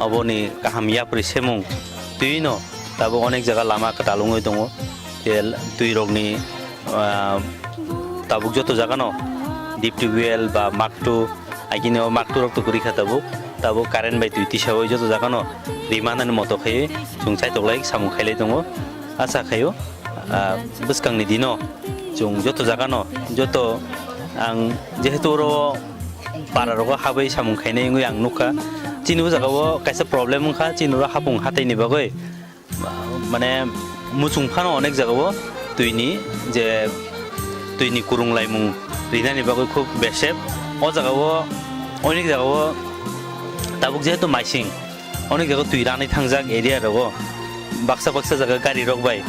अबनि काहामिया परिसेमुं तुइनो ताबो अनेक जगह लामा कटालुङै दङ ते दुई रगनि ताबुक जत जागा न डिप टिउबवेल बा माकटु आगिनो माकटु रक तो करिखा ताबो कारेन्ट बाय दुइति सावै जत जागा न रिमानानि मतो खाय जों चाइतकलाय सामु खायलाय दङ आसा खायो बसकांनि दिनो जों जत जागा न जत आं जेहेतु र पारा रग हाबै सामु खायनाय आं नुखा चिनु जागाव कायसा प्रब्लेम खा चिनु र हापुं हाथायनि बागै माने मुसुंफानो अनेक जागाव तुइनि कुरुंलायमुं रिनानि बागै खूब बेसेब अ जागाव अनेक जागाव ताबुक जेहेतु माइसिं अनेक जागाव तुइ रानै थांजाक एरिया रग बाक्सा जागा गारि रक बाय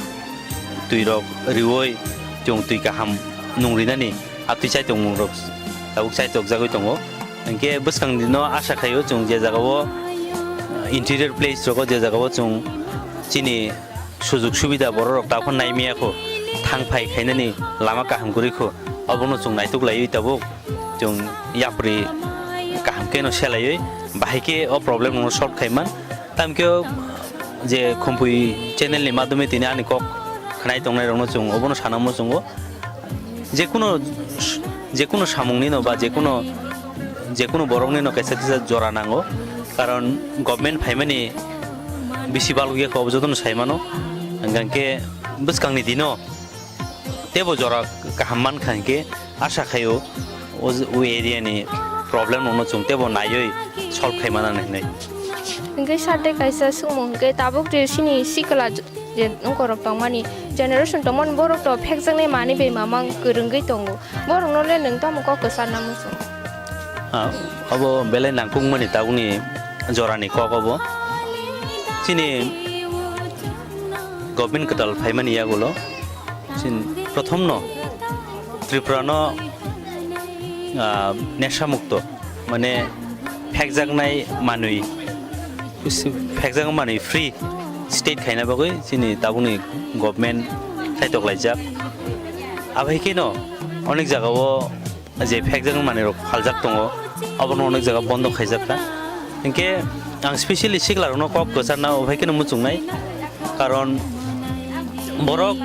तुइ रक रिवै जों तुइ काहाम नुंरिनानि आतुइ चाइतक मुं रक ताबुक चाइतक जागै दङ अंके बसकां दिनो आशा खायो जों जे जागाव इंटीरियर प्लेस रग जे जागाव जों चिनि सुजुग सुबिदा बर रक ताफोन नायमियाखौ थांफाय खायनानि लामा काहामगुरिखौ अबनो जों नायतुक लायो ताबुक जों याप्रि काहामकेनो सेलायै बाहायके अ प्रब्लेम नो सल्व खायमान तामके जे खुम्पुई चैनल नि माध्यमे तिनि आनि कक खनाय तंनाय रनो जों अबनो सानामो जों जेकुनो सामुंनि न बा जेकुनो बरंनि न कैसा किसा जरा नांगो कारण गभर्नमेन्ट फाइमानि बिसि बालुगे को जतन साइमानो गांके बसकांनि दिनो तेबो जरा काहामान खानके आशा खायो ओ एरियानि प्रब्लेम नो जों तेबो नायै सल्व खायमाना नै इंगे साथे कैसा सुमुंगे ताबुक देसिनि सिकला जे नंगरक तंमानि जेनेरेशन तंमन बरक तो फेकजंने मानि बे मामां गोरोंगै दंगो बरंनले नों तामुको कसाना मुसु अब बेले नांकुं मनि तागुनि जरानि ककबो चिनि गभर्नमेन्ट कदाल फाइमानि यागुलो चिन प्रथम न त्रिपुरा न नेशामुक्त माने फेकजागनाय मानुय फ्री स्टेट खायना बागै जोंनि दाबुनि गभर्नमेन्ट साइटक लायजाक आबायखे न अनेक जायगायाव जे फेकजागनाय माने फालजाक दङ अबनो अनेक जायगा बन्द खायजाकना इनके आं स्पेशली सिगलारनो कक गोसारना अबायखे न मुचुंनाय कारण बरक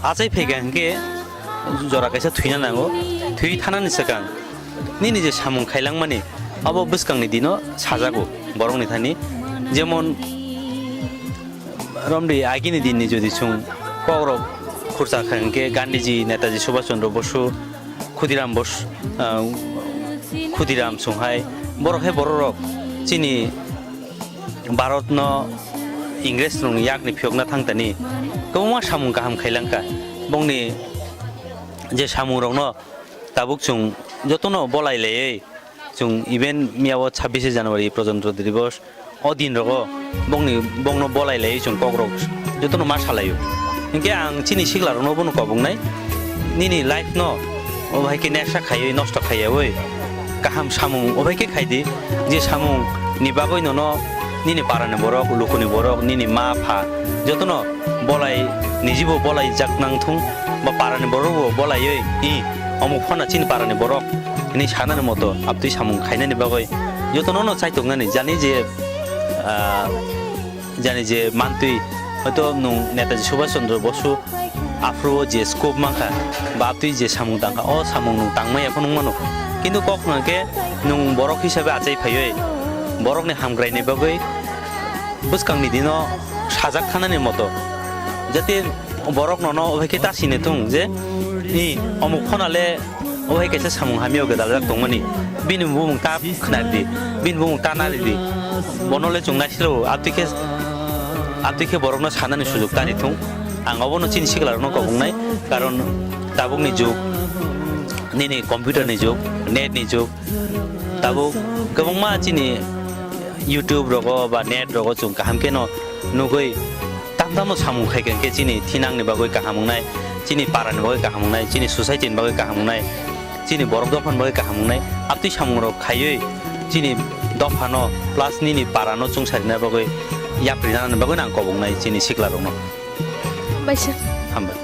आजाय फैगानके जरा कैसा थुइना नांगौ थुइ थानानै सिगां निनि जे सामुं खायलां माने अब बुसकांनि दिनो साजागौ बरंनि थानि जेमन रमदि आगिनि दिननि जुदि सुं कग्रब खुरसा खांके गान्धीजी नेताजी सुभाष चन्द्र बसु खुदिराम सुंहाय बरखाय बररक चिनि भारत न इंग्रेज नं याकनि फियकना थांतानि गोबां सामुं गाहाम खायलांका बंनि जे सामुं रंनो दाबुक सुं जतनो बलायलायै जों इभेन मियाव 26 जानुवारि प्रजातन्त्र दिवस अदिन रगो बंनो बलायलायै जों कग्रक जतनो मा सालायो इनके आं चिनि सिगलारनो बनो कबुंनाय निनि लाइफ न ओबायके नेक्सा खायै नष्ट खायै गाहाम सामुं ओबायके खायदि जे सामुं निबागै ननो निनि पारानि बरक लुकुनि बरक निनि मा फा जतनो बलाय निजिबो बलाय जाकनांथुं बा पारानि बरकबो बलायै इ अमुक फना चिनि पारानि बरक ini sana moto abdi samung khaina ni bagoi jotono no chaitung nani jani je mantui hoto nung netaji subhash chandra bosu afro je scope mangkha ba abdi je samung tangkha o samung nung tangmai ephon mano kintu kokno ke nung borok hisabe achai phayoi borok ni hamgrai ni bagoi buskang ni dino sajak khanani moto jate borok no obheke tasine tung je ni omuk phonale ओहे कैसे सामुं हामियाव गदाल जाक दंमोनि बिनि बुमुं ता खोनादि बिनि बुमुं ता नालिदि बनले जुंनासिलो आतिके बरकनो सानानि सुजुग तानिथुं आंगावनो चिनि सिगलारनो कबुंनाय कारण दाबुंनि जुग निनि कम्पिउटारनि जुग नेटनि जुग दाबु गोबांमा चिनि युट्युब रगो बा नेट रगो जुं गाहामके न नुगै तामतामो सामुं खायगोन के चिनि थिनांनि बागै गाहामुंनाय चिनि पारानि बागै गाहामुंनाय चिनि सोसाइटिनि बागै गाहामुंनाय चिनि बरक दफान बागै गाहामुंनाय आपति सामुंरो खायै चिनि दफानो प्लास निनि पारानो चुंसारिना बागै याप्रिनानि बागै नां कबुंनाय चिनि सिगलारनो बायसा हामबाय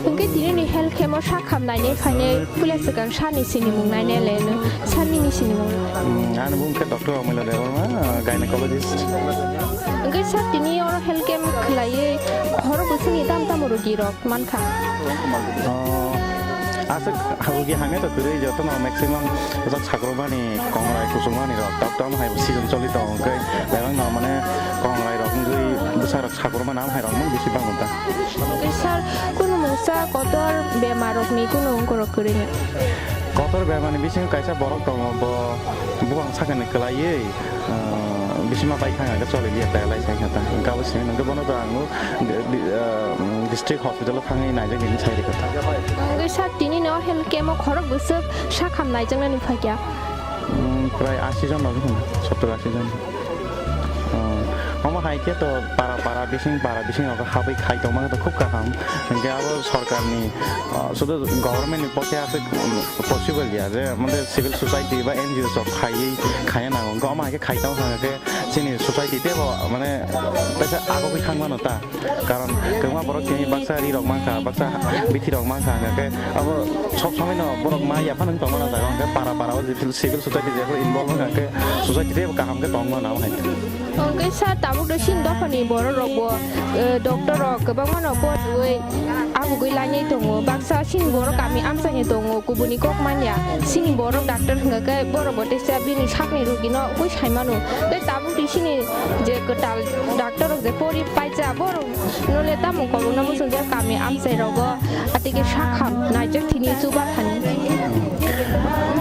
Mungkin ini health care mau sakam nanya, fanya kuliah sekarang sani sini mungkin nanya leno, sani ni sini mungkin. Anu mungkin dokter ambil ada orang gynecologist. Mungkin saat ini orang health care kelai orang bersini tam rugi rok manka. Asal rugi hanya tu kiri jatuh no maksimum besar sakrobani kongrai kusumani rok dokter am hai season coli tu mungkin memang namanya kongrai rok mungkin besar sakroban am hai rok mungkin bisi bangun ta. Besar kuno musa kotor bemarok ni kuno ungkor kiri. kotor bemani bising kaisa borok tongo bo buang sakane kelai bisima bai khanga ga chole dia ta lai sai khata ka bo sing nang bono to angu district hospital khangai nai jang ni sai re kata ngai sa tini no health camo khorok busuk sa khamnai jang ni phakya প্রায় 80 জন হবে 70-80 জন আমার হাইকে তো পারা বিসিং ওকে হাবি খাইতো মানে তো খুব কাহাম কিন্তু আবার সরকারনি শুধু গভর্নমেন্ট পক্ষে আছে পসিবল গিয়া যে আমাদের সিভিল সোসাইটি বা এনজিও সব খায় না গো আমার হাইকে খাইতাম হাঙ্গাকে চিনি সোসাইটিতে মানে পয়সা আগো খাংমানো তা কারণ গোমা বড় কি বাক্সা রি রক মাংখা বাক্সা বিথি রক মাংখা হাঙ্গাকে আবার সব সময় ন বড় মা ইয়াফা নং তংমানো তা গঙ্গে পারা সিভিল সোসাইটি যে ইনভলভ হাঙ্গাকে সোসাইটিতে কাহামকে তংমানো নাম হাইতে ngai sa tabuk do sin do phani boro rok bo doctor rok kebang mano po oi abu goi lanyai tongo baksa sin boro kami amsani tongo kubuni kok manya sini boro doctor hngake boro bote sa bini sakni rugino oi saimano te tabuk di sini je ketal doctor rok je pori paisa boro nole tamu korona musun je kami amsai rogo atike sakham naijak thini suba thani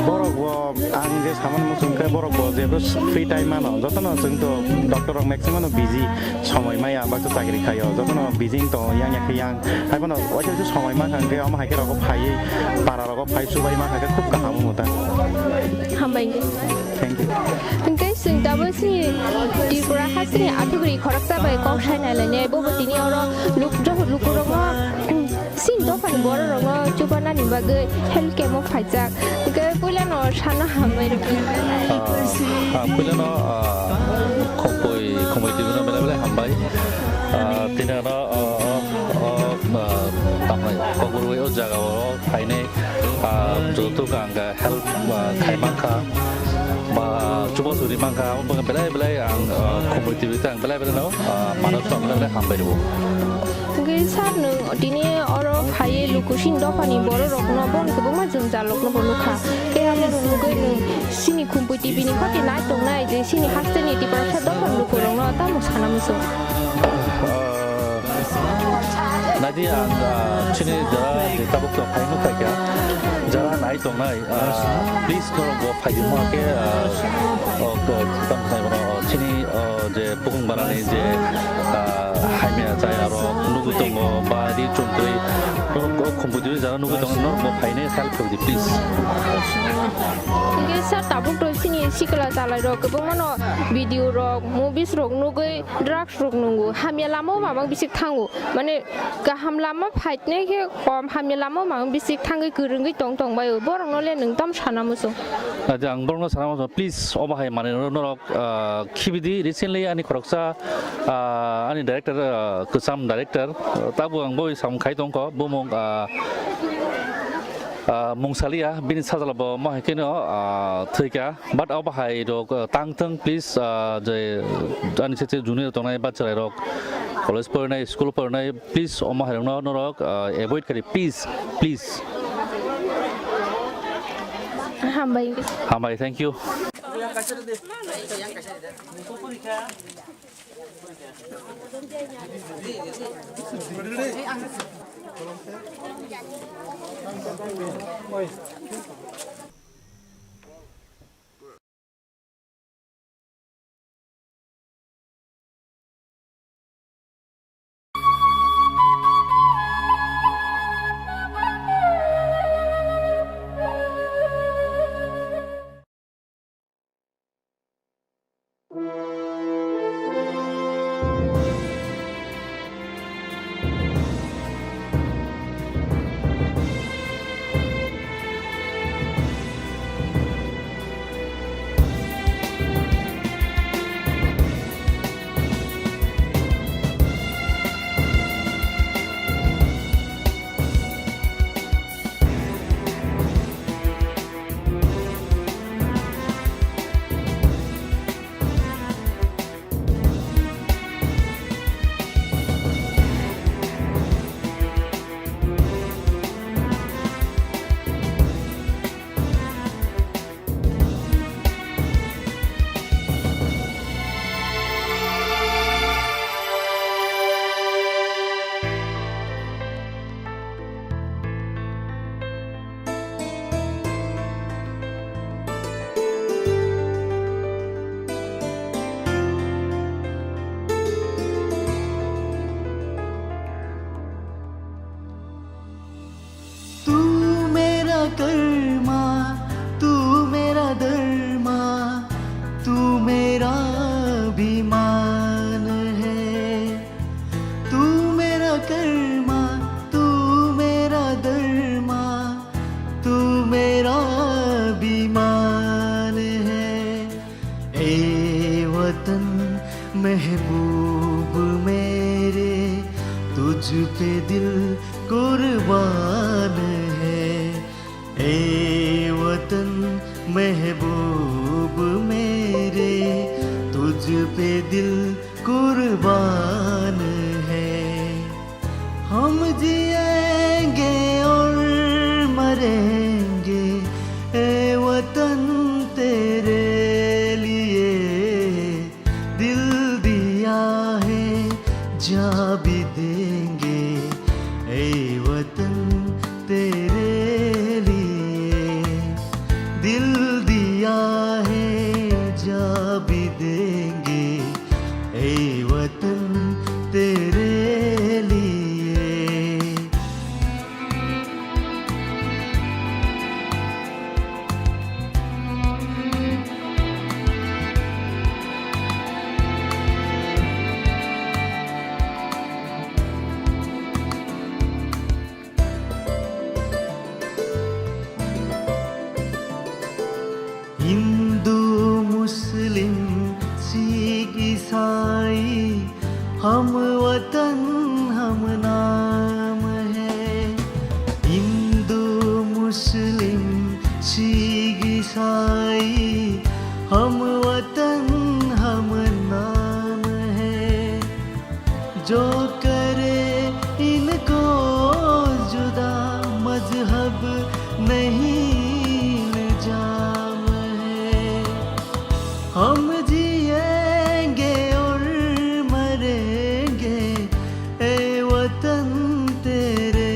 borok bo ang je saman musungke borok bo je free time mano jotono jeng to doctor rok maximum busy সময় মাইয়া বাকতো চাকরি খাইও যতনো বিজিং তো young young হাইবনো ওইটা যে সময় মা খাঙ্গে আমা হাইকে রক ফাই পারা রক ফাই সুবাই মা হাইকে খুব কাহামু মতা হামবাই thank you ngai sing dabu si dipura hasni athugri khorak sabai kok sainai lane bobo tini oro lukurong sin do phani bor rong chubana ni bagai health camo phaijak ke poila no sana hamai poila no Khumpui TV no bela hambai tina no tamai kogurui o jaga o phaine joto kanga help khaimangkha ba chubo suri mangkha bela ang Khumpui TV tang bela no manus no bela hambai ro ngai sar no dini oro phaye lukusin do phani bor rokno bon ke ma jung jalok no bolukha ke amo rugai no sini Khumpui TV ni khati nai tong nai je sini hasteni ti par sa do phon lukurong no ta mo sana muso nadi ang chini jara tabuk to phainu kya jara nai tong nai please no go phai mo ke tam sai bro chini je pukung barani je haimya chai aro nugu tong ba ri chungtoi Khumpui TV jara nugu tong no mo phaine help kori please ngai sa tabuk to sini sikala chalai ro kebang mano video rok movies rok nugai drugs rok nungu hamya lamo mamang bisik thangu mane gaham lama phaitne ke kom hamya lamo mamang bisik thangai kurungai tong bai borong no le nung tam sana muso ang borong sana muso please obahai mane no khibidi recently ani khoroksa ani director kusam director tabu ang boi sam khai tong ko bomong mungsalia bin sajalabo mahikeno thika but obahai rok tangtang please je ani se junior tonai bachai rok college pornai school pornai please omahai no rok avoid kari please hambai thank you तुझ पे दिल कुर्बान है ए वतन महबूब मेरे तुझ पे दिल कुर्बान है हम जिएंगे और मरेंगे ए वतन तेरे लिए दिल दिया है जा भी देंगे ए वतन तेरे लिए दिल दिया है जा भी देंगे ए वतन तेरे लिए हिंदू मुस्लिम सिख ईसाई हम वतन हम नाम है हिंदू मुस्लिम सिख ईसाई हम वतन हम नाम है जो करे इनको जुदा मजहब नहीं इल्जाम है हम जिएंगे और मरेंगे ए वतन तेरे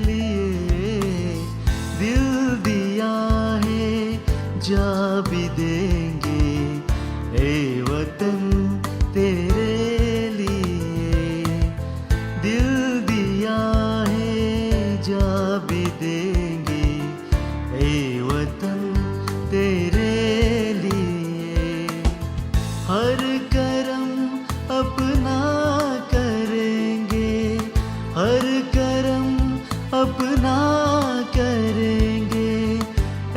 लिए दिल दिया है जा भी देंगे ए वतन तेरे लिए दिल दिया है जा भी देंगे ए वतन तेरे लिए हर करम अपना करेंगे हर करम अपना करेंगे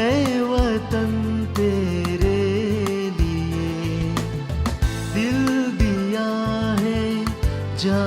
ए वतन तेरे लिए दिल दिया है जा